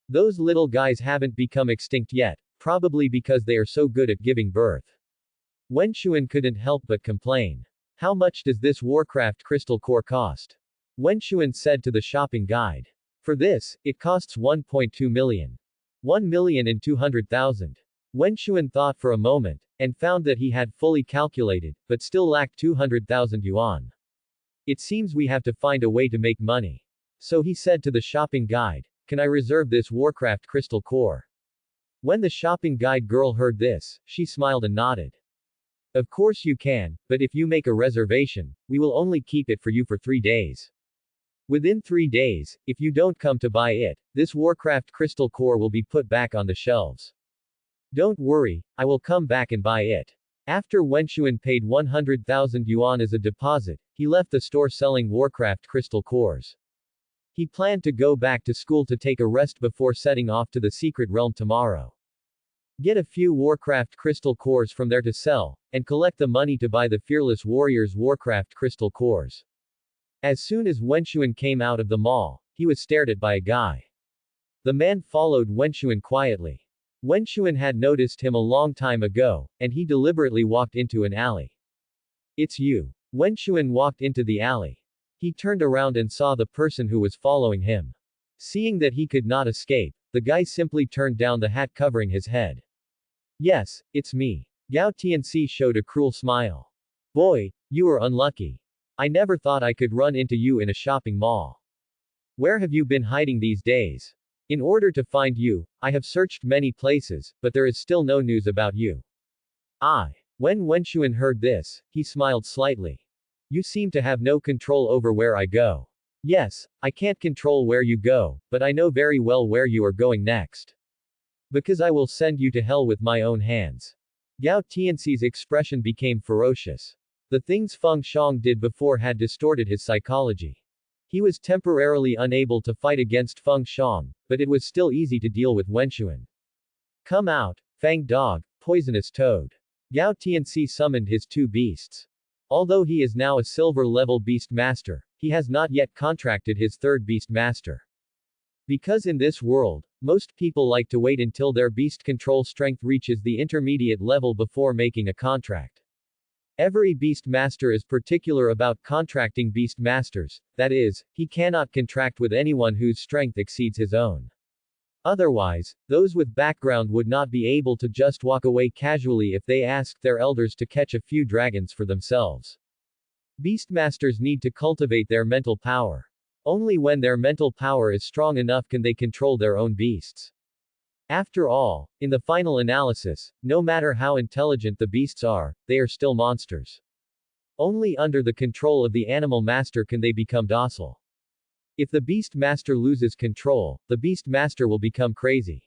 Those little guys haven't become extinct yet, probably because they are so good at giving birth. Wen Xuan couldn't help but complain. How much does this Warcraft crystal core cost? Wen Xuan said to the shopping guide. For this, it costs 1.2 million. 1,200,000. Wen Xuan thought for a moment, and found that he had fully calculated, but still lacked 200,000 yuan. It seems we have to find a way to make money. So he said to the shopping guide, can I reserve this Warcraft crystal core? When the shopping guide girl heard this, she smiled and nodded. Of course you can, but if you make a reservation, we will only keep it for you for 3 days. Within 3 days, if you don't come to buy it, this Warcraft crystal core will be put back on the shelves. Don't worry, I will come back and buy it. After Wenxuan paid 100,000 yuan as a deposit, he left the store selling Warcraft crystal cores. He planned to go back to school to take a rest before setting off to the secret realm tomorrow. Get a few Warcraft crystal cores from there to sell, and collect the money to buy the Fearless Warrior's Warcraft crystal cores. As soon as Wenxuan came out of the mall, he was stared at by a guy. The man followed Wenxuan quietly. Wenxuan had noticed him a long time ago, and he deliberately walked into an alley. It's you. Wenxuan walked into the alley. He turned around and saw the person who was following him. Seeing that he could not escape, the guy simply turned down the hat covering his head. Yes, it's me. Gao Tianxi showed a cruel smile. Boy, you are unlucky. I never thought I could run into you in a shopping mall. Where have you been hiding these days? In order to find you, I have searched many places, but there is still no news about you. When Wenxuan heard this, he smiled slightly. You seem to have no control over where I go. Yes, I can't control where you go, but I know very well where you are going next. Because I will send you to hell with my own hands. Gao Tianxi's expression became ferocious. The things Feng Shang did before had distorted his psychology. He was temporarily unable to fight against Feng Shang, but it was still easy to deal with Wenxuan. Come out, Fang Dog, poisonous toad. Gao Tianxi summoned his two beasts. Although he is now a silver-level beast master, he has not yet contracted his third beast master. Because in this world, most people like to wait until their beast control strength reaches the intermediate level before making a contract. Every beast master is particular about contracting beast masters, that is, he cannot contract with anyone whose strength exceeds his own. Otherwise, those with background would not be able to just walk away casually if they asked their elders to catch a few dragons for themselves. Beastmasters need to cultivate their mental power. Only when their mental power is strong enough can they control their own beasts. After all, in the final analysis, no matter how intelligent the beasts are, they are still monsters. Only under the control of the animal master can they become docile. If the beast master loses control, the beast master will become crazy.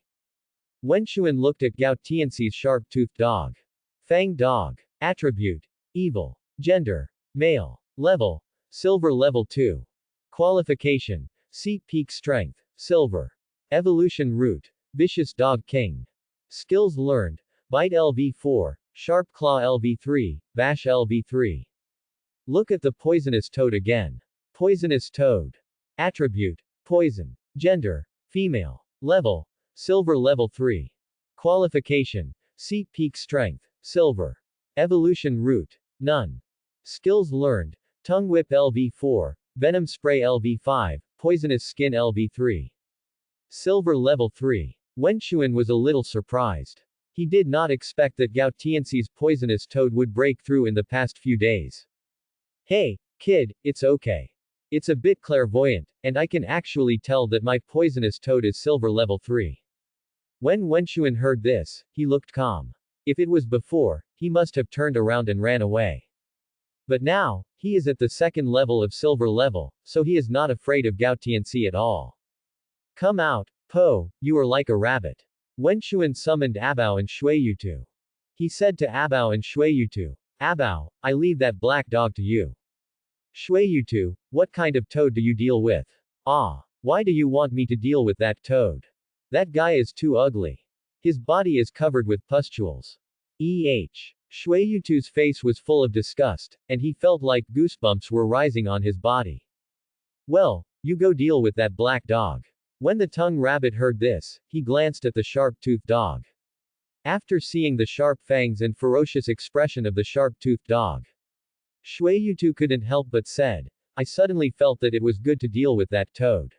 Wenxuan looked at Gao Tianxi's sharp-toothed dog. Fang Dog. Attribute: evil. Gender: male. Level: silver level 2. Qualification: C. Peak strength, silver. Evolution root: vicious dog king. Skills learned: bite LV4, sharp claw LV3, bash LV3. Look at the poisonous toad again. Poisonous toad. Attribute: poison. Gender: female. Level: silver level 3. Qualification: C. Peak strength, silver. Evolution root: none. Skills learned: tongue whip LV4, venom spray LV5, poisonous skin LV3. Silver level 3. Wenxuan was a little surprised. He did not expect that Gao Tianxi's poisonous toad would break through in the past few days. Hey, kid, it's okay. It's a bit clairvoyant, and I can actually tell that my poisonous toad is silver level 3. When Wenxuan heard this, he looked calm. If it was before, he must have turned around and ran away. But now, he is at the second level of silver level, so he is not afraid of Gao Tianxi at all. Come out, Po, you are like a rabbit. Wenxuan summoned Abao and Shuiyutu. He said to Abao and Shuiyutu, Abao, I leave that black dog to you. Shuiyutu, what kind of toad do you deal with? Why do you want me to deal with that toad? That guy is too ugly. His body is covered with pustules. Shuiyutu's face was full of disgust, and he felt like goosebumps were rising on his body. Well, you go deal with that black dog. When the tongue rabbit heard this, he glanced at the sharp-toothed dog. After seeing the sharp fangs and ferocious expression of the sharp-toothed dog, Shuiyutu couldn't help but said, I suddenly felt that it was good to deal with that toad.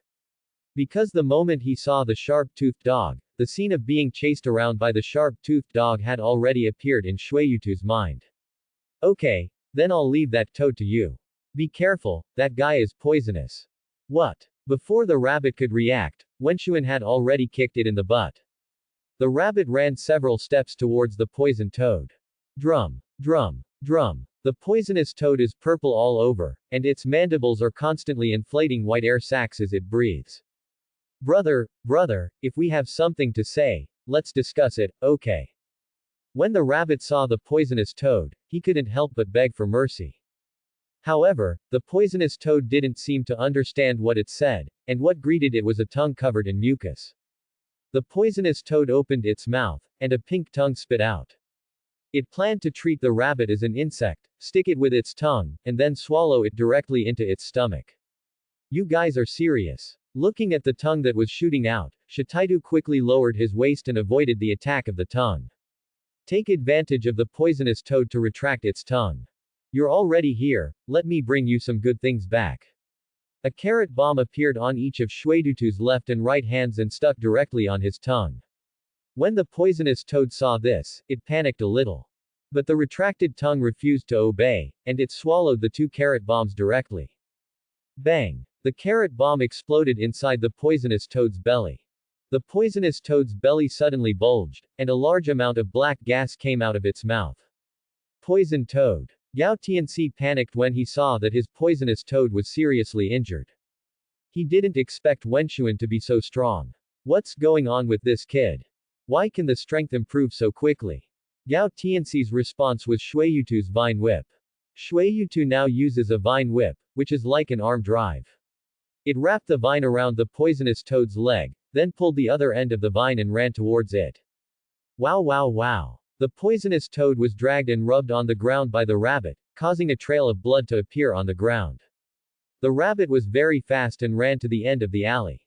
Because the moment he saw the sharp-toothed dog, the scene of being chased around by the sharp-toothed dog had already appeared in Shuiyutu's mind. Okay, then I'll leave that toad to you. Be careful, that guy is poisonous. What? Before the rabbit could react, Wenxuan had already kicked it in the butt. The rabbit ran several steps towards the poisoned toad. Drum, drum, drum. The poisonous toad is purple all over, and its mandibles are constantly inflating white air sacs as it breathes. Brother, brother, if we have something to say, let's discuss it, okay? When the rabbit saw the poisonous toad, he couldn't help but beg for mercy. However, the poisonous toad didn't seem to understand what it said, and what greeted it was a tongue covered in mucus. The poisonous toad opened its mouth, and a pink tongue spit out. It planned to treat the rabbit as an insect, stick it with its tongue, and then swallow it directly into its stomach. You guys are serious. Looking at the tongue that was shooting out, Shitaidu quickly lowered his waist and avoided the attack of the tongue. Take advantage of the poisonous toad to retract its tongue. You're already here, let me bring you some good things back. A carrot bomb appeared on each of Shuedutu's left and right hands and stuck directly on his tongue. When the poisonous toad saw this, it panicked a little. But the retracted tongue refused to obey, and it swallowed the 2 carrot bombs directly. Bang! The carrot bomb exploded inside the poisonous toad's belly. The poisonous toad's belly suddenly bulged, and a large amount of black gas came out of its mouth. Poison toad. Gao Tianxi panicked when he saw that his poisonous toad was seriously injured. He didn't expect Wenxuan to be so strong. What's going on with this kid? Why can the strength improve so quickly? Gao Tianxi's response was Shueyutu's vine whip. Shueyutu now uses a vine whip, which is like an arm drive. It wrapped the vine around the poisonous toad's leg, then pulled the other end of the vine and ran towards it. Wow wow wow. The poisonous toad was dragged and rubbed on the ground by the rabbit, causing a trail of blood to appear on the ground. The rabbit was very fast and ran to the end of the alley.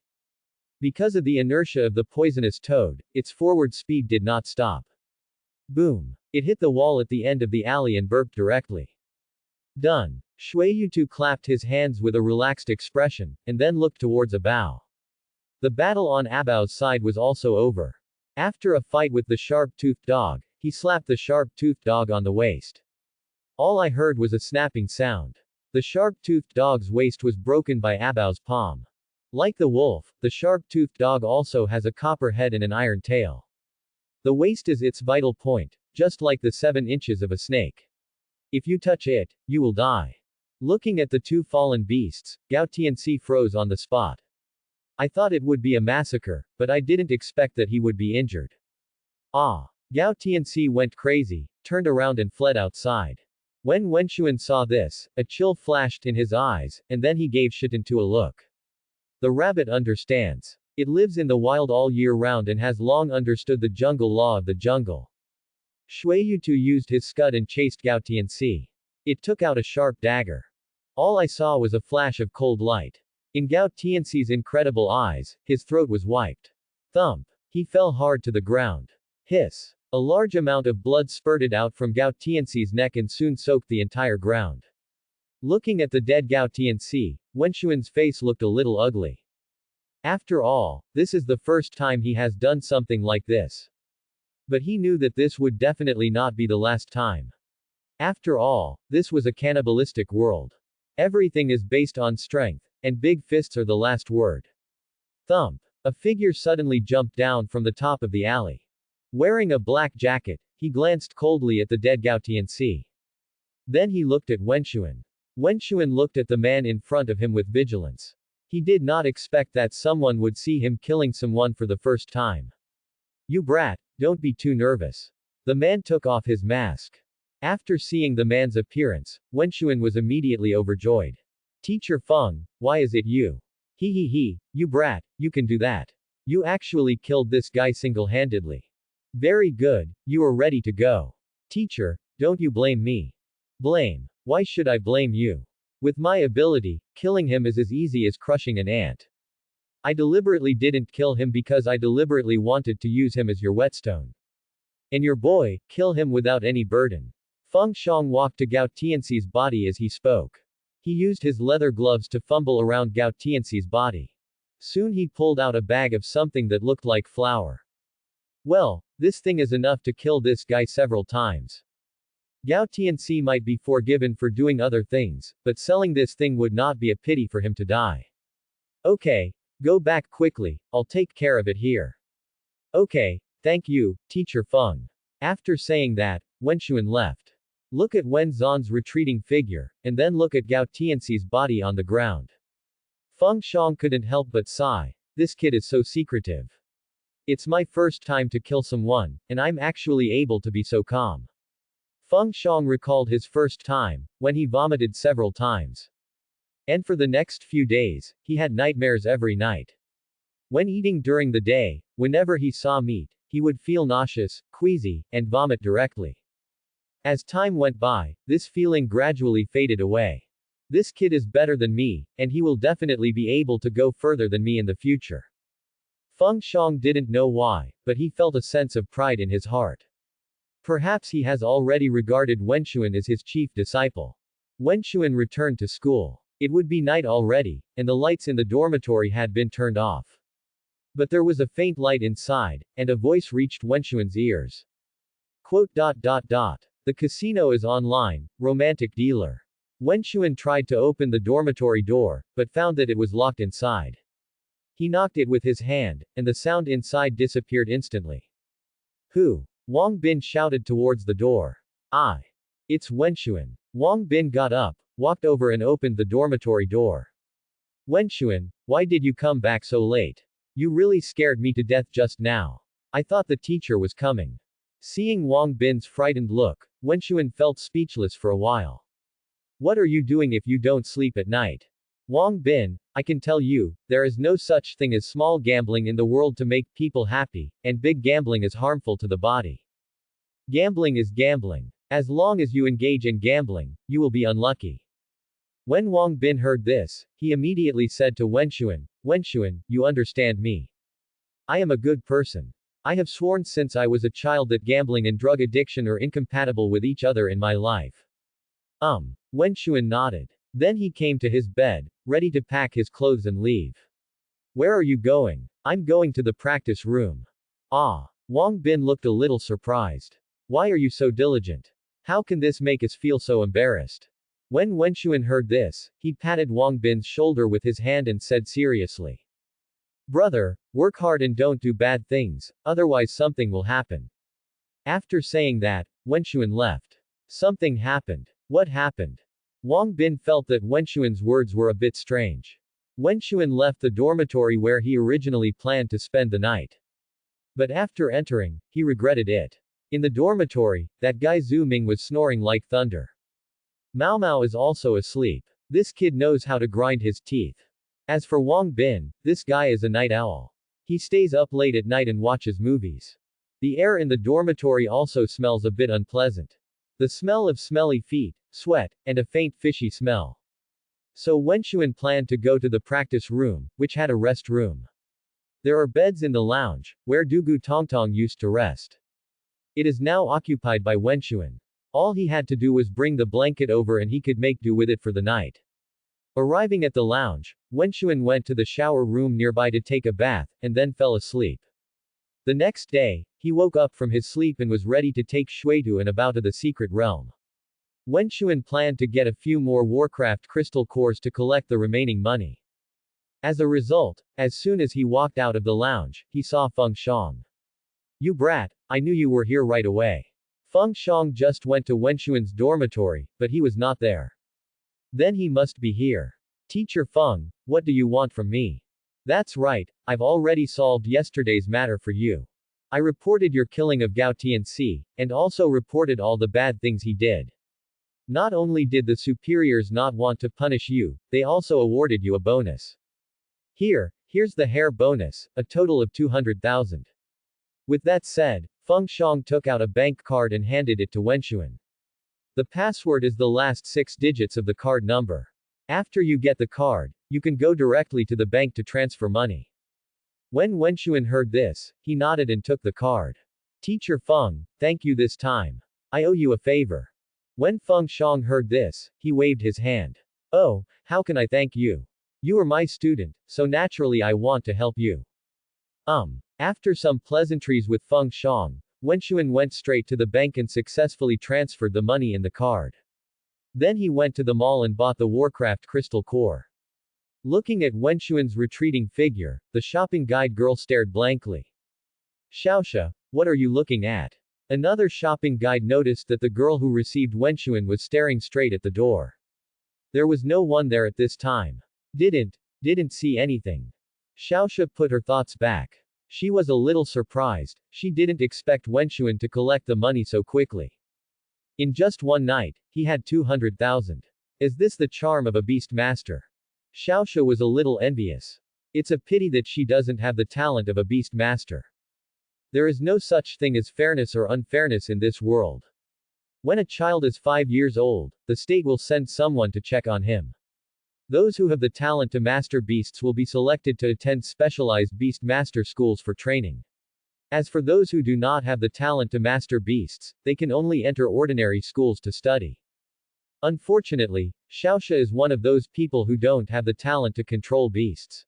Because of the inertia of the poisonous toad, its forward speed did not stop. Boom! It hit the wall at the end of the alley and burped directly. Done. Shueyutu clapped his hands with a relaxed expression, and then looked towards Abao. The battle on Abao's side was also over. After a fight with the sharp-toothed dog, he slapped the sharp-toothed dog on the waist. All I heard was a snapping sound. The sharp-toothed dog's waist was broken by Abao's palm. Like the wolf, the sharp-toothed dog also has a copper head and an iron tail. The waist is its vital point, just like the 7 inches of a snake. If you touch it, you will die. Looking at the 2 fallen beasts, Gao Tianxi froze on the spot. I thought it would be a massacre, but I didn't expect that he would be injured. Ah! Gao Tianxi went crazy, turned around and fled outside. When Wenxuan saw this, a chill flashed in his eyes, and then he gave Shitantu a look. The rabbit understands. It lives in the wild all year round and has long understood the jungle law of the jungle. Shueyutu used his scud and chased Gao Tianxi. It took out a sharp dagger. All I saw was a flash of cold light. In Gao Tianxi's incredible eyes, his throat was wiped. Thump. He fell hard to the ground. Hiss. A large amount of blood spurted out from Gao Tianxi's neck and soon soaked the entire ground. Looking at the dead Gao Tianxi, Wenxuan's face looked a little ugly. After all, this is the first time he has done something like this. But he knew that this would definitely not be the last time. After all, this was a cannibalistic world. Everything is based on strength, and big fists are the last word. Thump. A figure suddenly jumped down from the top of the alley. Wearing a black jacket, he glanced coldly at the dead Gao Tianxi. Then he looked at Wenxuan. Wenxuan looked at the man in front of him with vigilance. He did not expect that someone would see him killing someone for the first time. You brat, don't be too nervous. The man took off his mask. After seeing the man's appearance, Wenxuan was immediately overjoyed. Teacher Feng, why is it you? He, you brat, you can do that. You actually killed this guy single-handedly. Very good, you are ready to go. Teacher, don't you blame me. Blame. Why should I blame you? With my ability, killing him is as easy as crushing an ant. I deliberately didn't kill him because I deliberately wanted to use him as your whetstone. And your boy, kill him without any burden. Feng Shang walked to Gao Tianxi's body as he spoke. He used his leather gloves to fumble around Gao Tianxi's body. Soon he pulled out a bag of something that looked like flour. Well, this thing is enough to kill this guy several times. Gao Tianxi might be forgiven for doing other things, but selling this thing would not be a pity for him to die. Okay, go back quickly, I'll take care of it here. Okay, Thank you, Teacher Feng. After saying that, Wenxuan left. Look at Wen Zan's retreating figure, and then look at Gao Tianxi's body on the ground. Feng Shang couldn't help but sigh. This kid is so secretive. It's my first time to kill someone, and I'm actually able to be so calm. Feng Shang recalled his first time, when he vomited several times. And for the next few days, he had nightmares every night. When eating during the day, whenever he saw meat, he would feel nauseous, queasy, and vomit directly. As time went by, this feeling gradually faded away. This kid is better than me, and he will definitely be able to go further than me in the future. Feng Shang didn't know why, but he felt a sense of pride in his heart. Perhaps he has already regarded Wenxuan as his chief disciple. Wenxuan returned to school. It would be night already, and the lights in the dormitory had been turned off. But there was a faint light inside, and a voice reached Wenxuan's ears. The casino is online, romantic dealer. Wenxuan tried to open the dormitory door, but found that it was locked inside. He knocked it with his hand, and the sound inside disappeared instantly. Who? Wang Bin shouted towards the door. It's Wenxuan. Wang Bin got up, walked over and opened the dormitory door. Wenxuan, why did you come back so late? You really scared me to death just now. I thought the teacher was coming. Seeing Wang Bin's frightened look, Wenxuan felt speechless for a while. What are you doing if you don't sleep at night? Wang Bin, I can tell you, there is no such thing as small gambling in the world to make people happy, and big gambling is harmful to the body. Gambling is gambling. As long as you engage in gambling, you will be unlucky. When Wang Bin heard this, he immediately said to Wenxuan, Wenxuan, you understand me. I am a good person. I have sworn since I was a child that gambling and drug addiction are incompatible with each other in my life. Wenxuan nodded. Then he came to his bed, ready to pack his clothes and leave. Where are you going? I'm going to the practice room. Wang Bin looked a little surprised. Why are you so diligent? How can this make us feel so embarrassed? When Wenxuan heard this, he patted Wang Bin's shoulder with his hand and said seriously. Brother, work hard and don't do bad things, otherwise something will happen. After saying that, Wenxuan left. Something happened. What happened? Wang Bin felt that Wenxuan's words were a bit strange. Wenxuan left the dormitory where he originally planned to spend the night. But after entering, he regretted it. In the dormitory, that guy Zhu Ming was snoring like thunder. Mao Mao is also asleep. This kid knows how to grind his teeth. As for Wang Bin, this guy is a night owl. He stays up late at night and watches movies. The air in the dormitory also smells a bit unpleasant. The smell of smelly feet, sweat, and a faint fishy smell. So Wenxuan planned to go to the practice room, which had a rest room. There are beds in the lounge, where Dugu Tongtong used to rest. It is now occupied by Wenxuan. All he had to do was bring the blanket over and he could make do with it for the night. Arriving at the lounge, Wenxuan went to the shower room nearby to take a bath, and then fell asleep. The next day, he woke up from his sleep and was ready to take Shuidu and about to the secret realm. Wenxuan planned to get a few more Warcraft crystal cores to collect the remaining money. As a result, as soon as he walked out of the lounge, he saw Feng Shang. You brat, I knew you were here right away. Feng Shang just went to Wenxuan's dormitory, but he was not there. Then he must be here. Teacher Feng, what do you want from me? That's right, I've already solved yesterday's matter for you. I reported your killing of Gao Tianxi, and also reported all the bad things he did. Not only did the superiors not want to punish you, they also awarded you a bonus. Here's the hair bonus, a total of 200,000. With that said, Feng Shang took out a bank card and handed it to Wenxuan. The password is the last 6 digits of the card number. After you get the card, you can go directly to the bank to transfer money. When Wenxuan heard this, he nodded and took the card. Teacher Feng, thank you this time. I owe you a favor. When Feng Shang heard this, he waved his hand. Oh, how can I thank you? You are my student, so naturally I want to help you. After some pleasantries with Feng Shang, Wenxuan went straight to the bank and successfully transferred the money in the card. Then he went to the mall and bought the Warcraft crystal core. Looking at Wenxuan's retreating figure, the shopping guide girl stared blankly. Xiaoxia, What are you looking at? Another shopping guide noticed that the girl who received Wenxuan was staring straight at the door. There was no one there at this time. Didn't see anything. Xiaoxia put her thoughts back. She was a little surprised. She didn't expect Wenxuan to collect the money so quickly. In just one night, he had 200,000. Is this the charm of a beast master? Xiaoxia was a little envious. It's a pity that she doesn't have the talent of a beast master. There is no such thing as fairness or unfairness in this world. When a child is 5 years old, the state will send someone to check on him. Those who have the talent to master beasts will be selected to attend specialized beast master schools for training. As for those who do not have the talent to master beasts, they can only enter ordinary schools to study. Unfortunately, Xiaoxia is one of those people who don't have the talent to control beasts.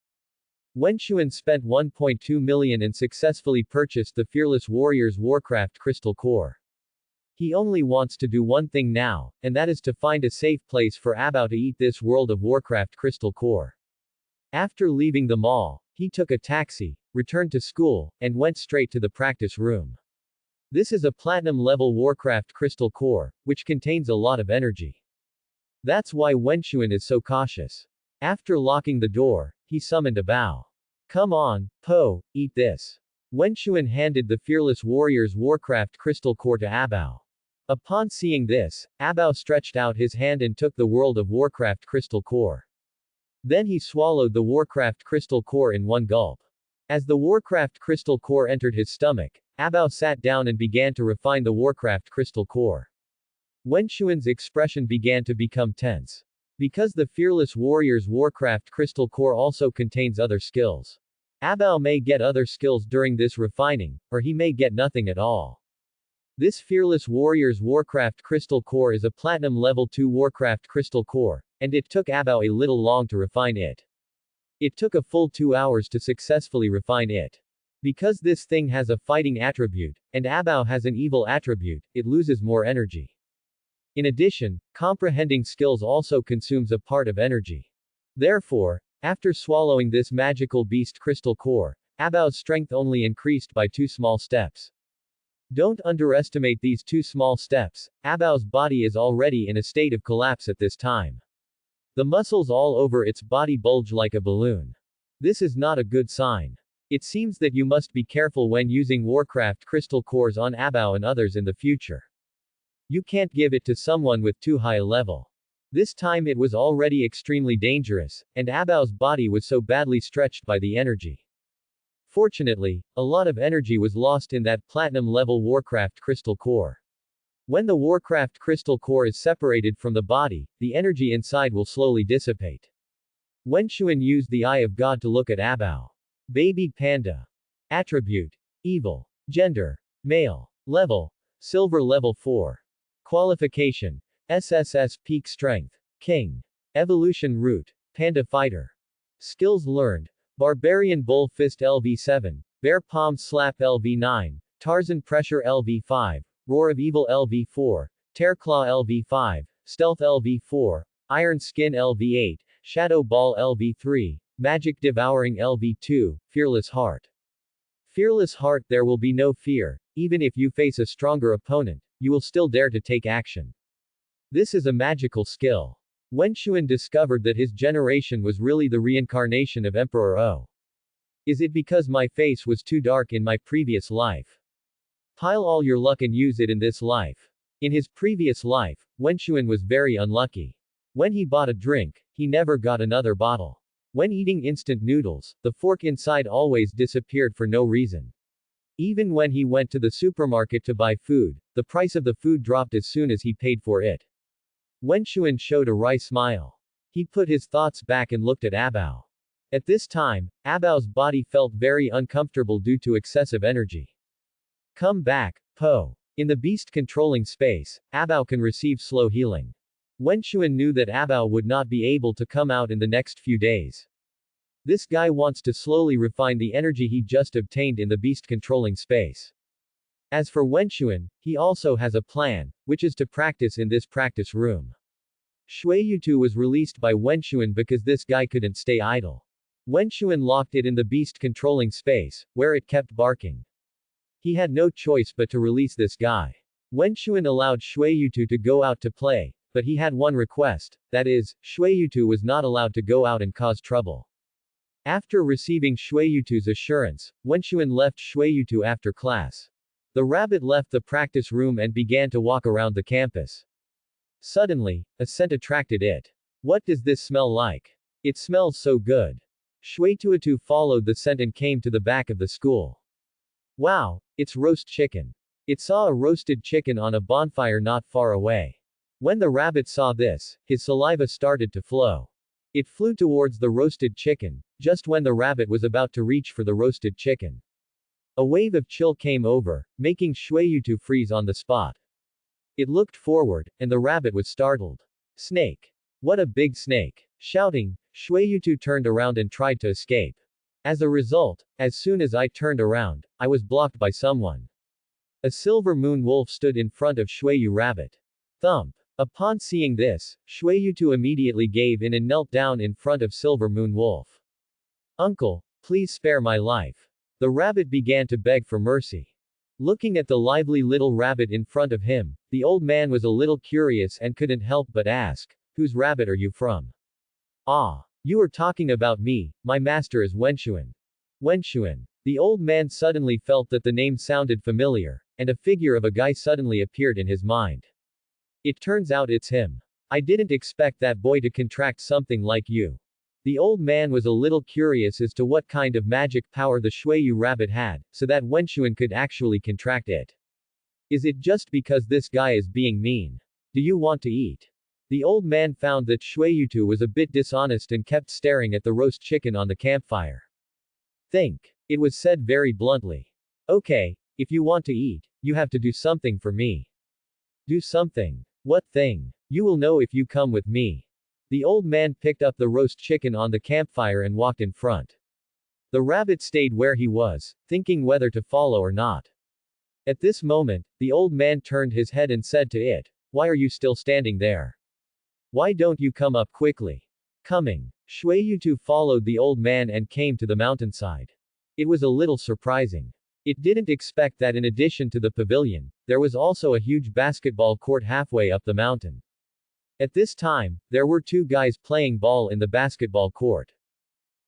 Wenxuan spent 1.2 million and successfully purchased the Fearless Warrior's Warcraft Crystal Core. He only wants to do one thing now, and that is to find a safe place for Abao to eat this World of Warcraft Crystal Core. After leaving the mall, he took a taxi, returned to school, and went straight to the practice room. This is a platinum-level Warcraft Crystal Core, which contains a lot of energy. That's why Wenxuan is so cautious. After locking the door, he summoned Abao. Come on, Po, eat this. Wenxuan handed the Fearless Warrior's Warcraft Crystal Core to Abao. Upon seeing this, Abao stretched out his hand and took the World of Warcraft Crystal Core. Then he swallowed the Warcraft Crystal Core in one gulp. As the Warcraft Crystal Core entered his stomach, Abao sat down and began to refine the Warcraft Crystal Core. Wenxuan's expression began to become tense. Because the Fearless Warrior's Warcraft Crystal Core also contains other skills. Abao may get other skills during this refining, or he may get nothing at all. This Fearless Warrior's Warcraft Crystal Core is a Platinum Level 2 Warcraft Crystal Core, and it took Abao a little long to refine it. It took a full 2 hours to successfully refine it. Because this thing has a fighting attribute, and Abao has an evil attribute, it loses more energy. In addition, comprehending skills also consumes a part of energy. Therefore, after swallowing this magical beast crystal core, Abao's strength only increased by 2 small steps. Don't underestimate these 2 small steps. Abao's body is already in a state of collapse at this time. The muscles all over its body bulge like a balloon. This is not a good sign. It seems that you must be careful when using Warcraft crystal cores on Abao and others in the future. You can't give it to someone with too high a level. This time it was already extremely dangerous, and Abao's body was so badly stretched by the energy. Fortunately, a lot of energy was lost in that platinum-level Warcraft crystal core. When the Warcraft crystal core is separated from the body, the energy inside will slowly dissipate. Wenxuan used the Eye of God to look at Abao. Baby Panda. Attribute. Evil. Gender. Male. Level. Silver level 4. Qualification. SSS Peak Strength. King. Evolution Root. Panda Fighter. Skills learned. Barbarian Bull Fist LV7, Bear Palm Slap LV9, Tarzan Pressure LV5, Roar of Evil LV4, Tearclaw LV5, Stealth LV4, Iron Skin LV8, Shadow Ball LV3, Magic Devouring LV2, Fearless Heart. Fearless Heart. There will be no fear, even if you face a stronger opponent, you will still dare to take action. This is a magical skill. Wenxuan discovered that his generation was really the reincarnation of Emperor O. Is it because my face was too dark in my previous life? Pile all your luck and use it in this life. In his previous life, Wenxuan was very unlucky. When he bought a drink, he never got another bottle. When eating instant noodles, the fork inside always disappeared for no reason. Even when he went to the supermarket to buy food, the price of the food dropped as soon as he paid for it. Wenxuan showed a wry smile. He put his thoughts back and looked at Abao. At this time, Abao's body felt very uncomfortable due to excessive energy. Come back, Po. In the beast-controlling space, Abao can receive slow healing. Wenxuan knew that Abao would not be able to come out in the next few days. This guy wants to slowly refine the energy he just obtained in the beast-controlling space. As for Wenxuan, he also has a plan, which is to practice in this practice room. Shuiyutu was released by Wenxuan because this guy couldn't stay idle. Wenxuan locked it in the beast-controlling space, where it kept barking. He had no choice but to release this guy. Wenxuan allowed Shuiyutu to go out to play, but he had one request, that is, Shuiyutu was not allowed to go out and cause trouble. After receiving Shuiyutu's assurance, Wenxuan left Shuiyutu after class. The rabbit left the practice room and began to walk around the campus. Suddenly, a scent attracted it. What does this smell like? It smells so good. Shuiyutu followed the scent and came to the back of the school. Wow, it's roast chicken. It saw a roasted chicken on a bonfire not far away. When the rabbit saw this, his saliva started to flow. It flew towards the roasted chicken, just when the rabbit was about to reach for the roasted chicken. A wave of chill came over, making Shuiyutu freeze on the spot. It looked forward, and the rabbit was startled. Snake. What a big snake. Shouting, Shuiyutu turned around and tried to escape. As a result, as soon as I turned around, I was blocked by someone. A silver moon wolf stood in front of Shuiyu rabbit. Thump. Upon seeing this, Shuiyutu immediately gave in and knelt down in front of silver moon wolf. Uncle, please spare my life. The rabbit began to beg for mercy. Looking at the lively little rabbit in front of him, the old man was a little curious and couldn't help but ask, "Whose rabbit are you from?" "Ah, you are talking about me, my master is Wenxuan." Wenxuan. The old man suddenly felt that the name sounded familiar, and a figure of a guy suddenly appeared in his mind. It turns out it's him. I didn't expect that boy to contract something like you. The old man was a little curious as to what kind of magic power the Shuiyu rabbit had, so that Wenxuan could actually contract it. Is it just because this guy is being mean? Do you want to eat? The old man found that Shuiyutu was a bit dishonest and kept staring at the roast chicken on the campfire. Think. It was said very bluntly. Okay, if you want to eat, you have to do something for me. Do something. What thing? You will know if you come with me. The old man picked up the roast chicken on the campfire and walked in front. The rabbit stayed where he was, thinking whether to follow or not. At this moment, the old man turned his head and said to it, "Why are you still standing there? Why don't you come up quickly?" Coming. Shuiyutu followed the old man and came to the mountainside. It was a little surprising. It didn't expect that in addition to the pavilion, there was also a huge basketball court halfway up the mountain. At this time, there were two guys playing ball in the basketball court.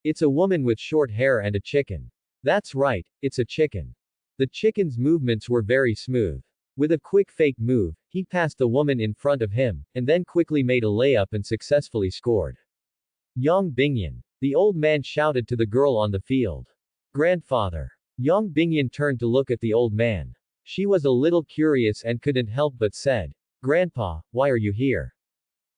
It's a woman with short hair and a chicken. That's right, it's a chicken. The chicken's movements were very smooth. With a quick fake move, he passed the woman in front of him, and then quickly made a layup and successfully scored. Yang Bingyan. The old man shouted to the girl on the field. Grandfather. Yang Bingyan turned to look at the old man. She was a little curious and couldn't help but said, "Grandpa, why are you here?"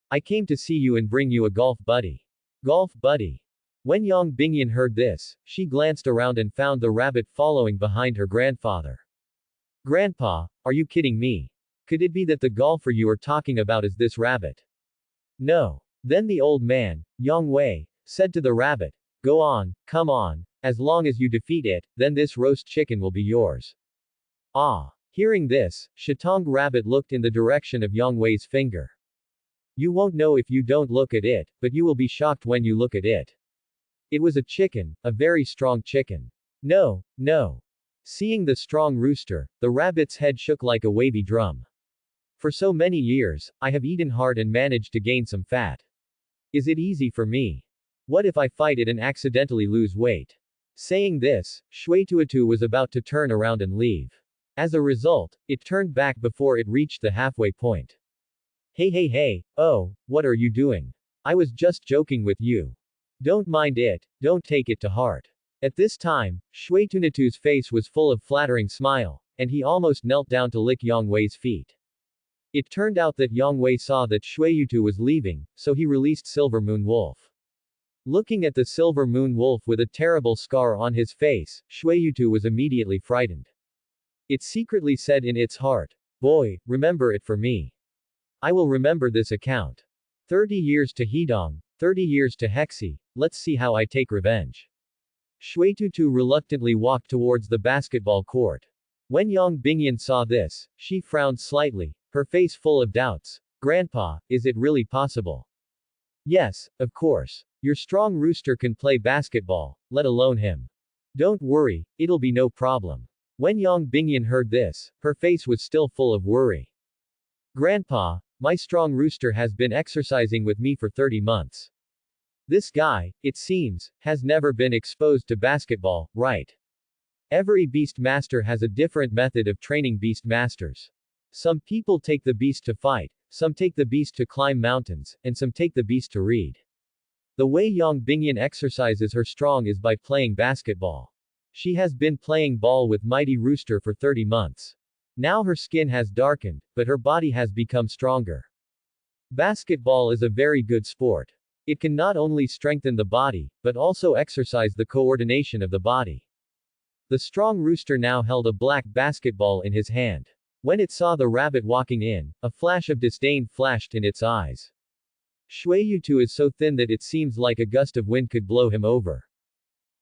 "I came to see you and bring you a golf buddy." Golf buddy. When Yang Bingyan heard this, she glanced around and found the rabbit following behind her grandfather. "Grandpa, are you kidding me? Could it be that the golfer you are talking about is this rabbit?" "No." Then the old man, Yang Wei, said to the rabbit, "Go on, come on, as long as you defeat it, then this roast chicken will be yours." Ah. Hearing this, Shatong rabbit looked in the direction of Yang Wei's finger. "You won't know if you don't look at it, but you will be shocked when you look at it." It was a chicken, a very strong chicken. No, no. Seeing the strong rooster, the rabbit's head shook like a wavy drum. "For so many years, I have eaten hard and managed to gain some fat. Is it easy for me? What if I fight it and accidentally lose weight?" Saying this, Shuiyutu was about to turn around and leave. As a result, it turned back before it reached the halfway point. Hey, oh, what are you doing? I was just joking with you. Don't mind it, don't take it to heart. At this time, Shuiyutu's face was full of flattering smile, and he almost knelt down to lick Yang Wei's feet. It turned out that Yang Wei saw that Shuiyutu was leaving, so he released Silver Moon Wolf. Looking at the Silver Moon Wolf with a terrible scar on his face, Shuiyutu was immediately frightened. It secretly said in its heart, "Boy, remember it for me. I will remember this account. 30 years to Hedong, 30 years to Hexi, let's see how I take revenge." Shuiyutu reluctantly walked towards the basketball court. When Yang Bingyan saw this, she frowned slightly, her face full of doubts. "Grandpa, is it really possible?" "Yes, of course. Your strong rooster can play basketball, let alone him. Don't worry, it'll be no problem. When Yang Bingyan heard this, her face was still full of worry. Grandpa, my strong rooster has been exercising with me for 30 months. This guy, it seems, has never been exposed to basketball, right? Every beast master has a different method of training beast masters. Some people take the beast to fight, some take the beast to climb mountains, and some take the beast to read. The way Yang Bingyan exercises her strong is by playing basketball. She has been playing ball with Mighty Rooster for 30 months. Now her skin has darkened, but her body has become stronger. Basketball is a very good sport. It can not only strengthen the body, but also exercise the coordination of the body. The strong rooster now held a black basketball in his hand. When it saw the rabbit walking in, a flash of disdain flashed in its eyes. Shueyutu is so thin that it seems like a gust of wind could blow him over.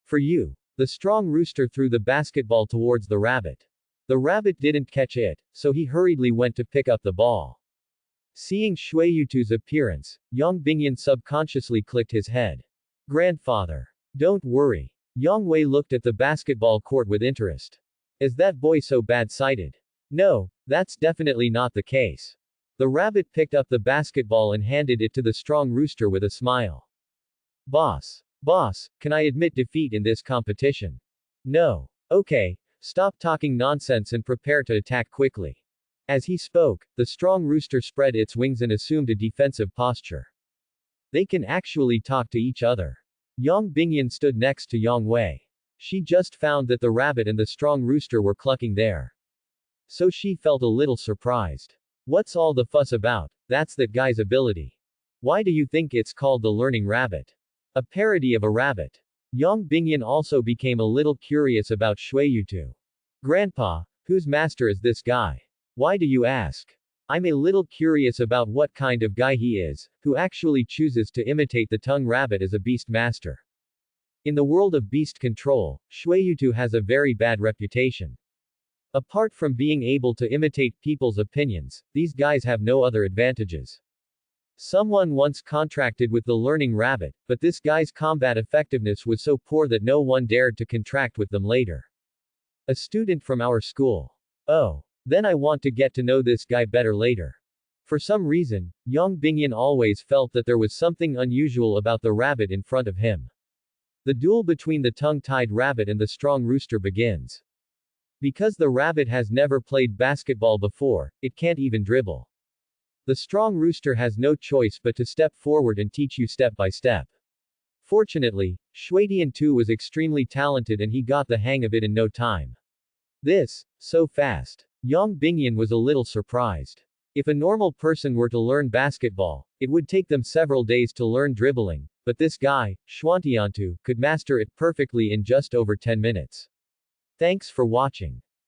For you. The strong rooster threw the basketball towards the rabbit. The rabbit didn't catch it, so he hurriedly went to pick up the ball. Seeing Shueyutu's appearance, Yang Bingyan subconsciously clicked his head. Grandfather. Don't worry. Yang Wei looked at the basketball court with interest. Is that boy so bad-sighted? No, that's definitely not the case. The rabbit picked up the basketball and handed it to the strong rooster with a smile. Boss, can I admit defeat in this competition? No. Okay, stop talking nonsense and prepare to attack quickly. As he spoke, the strong rooster spread its wings and assumed a defensive posture. They can actually talk to each other. Yang Bingyan stood next to Yang Wei. She just found that the rabbit and the strong rooster were clucking there. So she felt a little surprised. What's all the fuss about? That's that guy's ability. Why do you think it's called the learning rabbit? A parody of a rabbit. Yang Bingyan also became a little curious about Shueyutu. Grandpa, whose master is this guy? Why do you ask? I'm a little curious about what kind of guy he is, who actually chooses to imitate the tongue rabbit as a beast master. In the world of beast control, Shueyutu has a very bad reputation. Apart from being able to imitate people's opinions, these guys have no other advantages. Someone once contracted with the learning rabbit, but this guy's combat effectiveness was so poor that no one dared to contract with them later. A student from our school. Oh. Then I want to get to know this guy better later. For some reason, Yang Bingyan always felt that there was something unusual about the rabbit in front of him. The duel between the tongue-tied rabbit and the strong rooster begins. Because the rabbit has never played basketball before, it can't even dribble. The strong rooster has no choice but to step forward and teach you step by step. Fortunately, Shueyutu was extremely talented and he got the hang of it in no time. So fast. Yang Bingyan was a little surprised. If a normal person were to learn basketball, it would take them several days to learn dribbling, but this guy, Shueyutu, could master it perfectly in just over 10 minutes. Thanks for watching.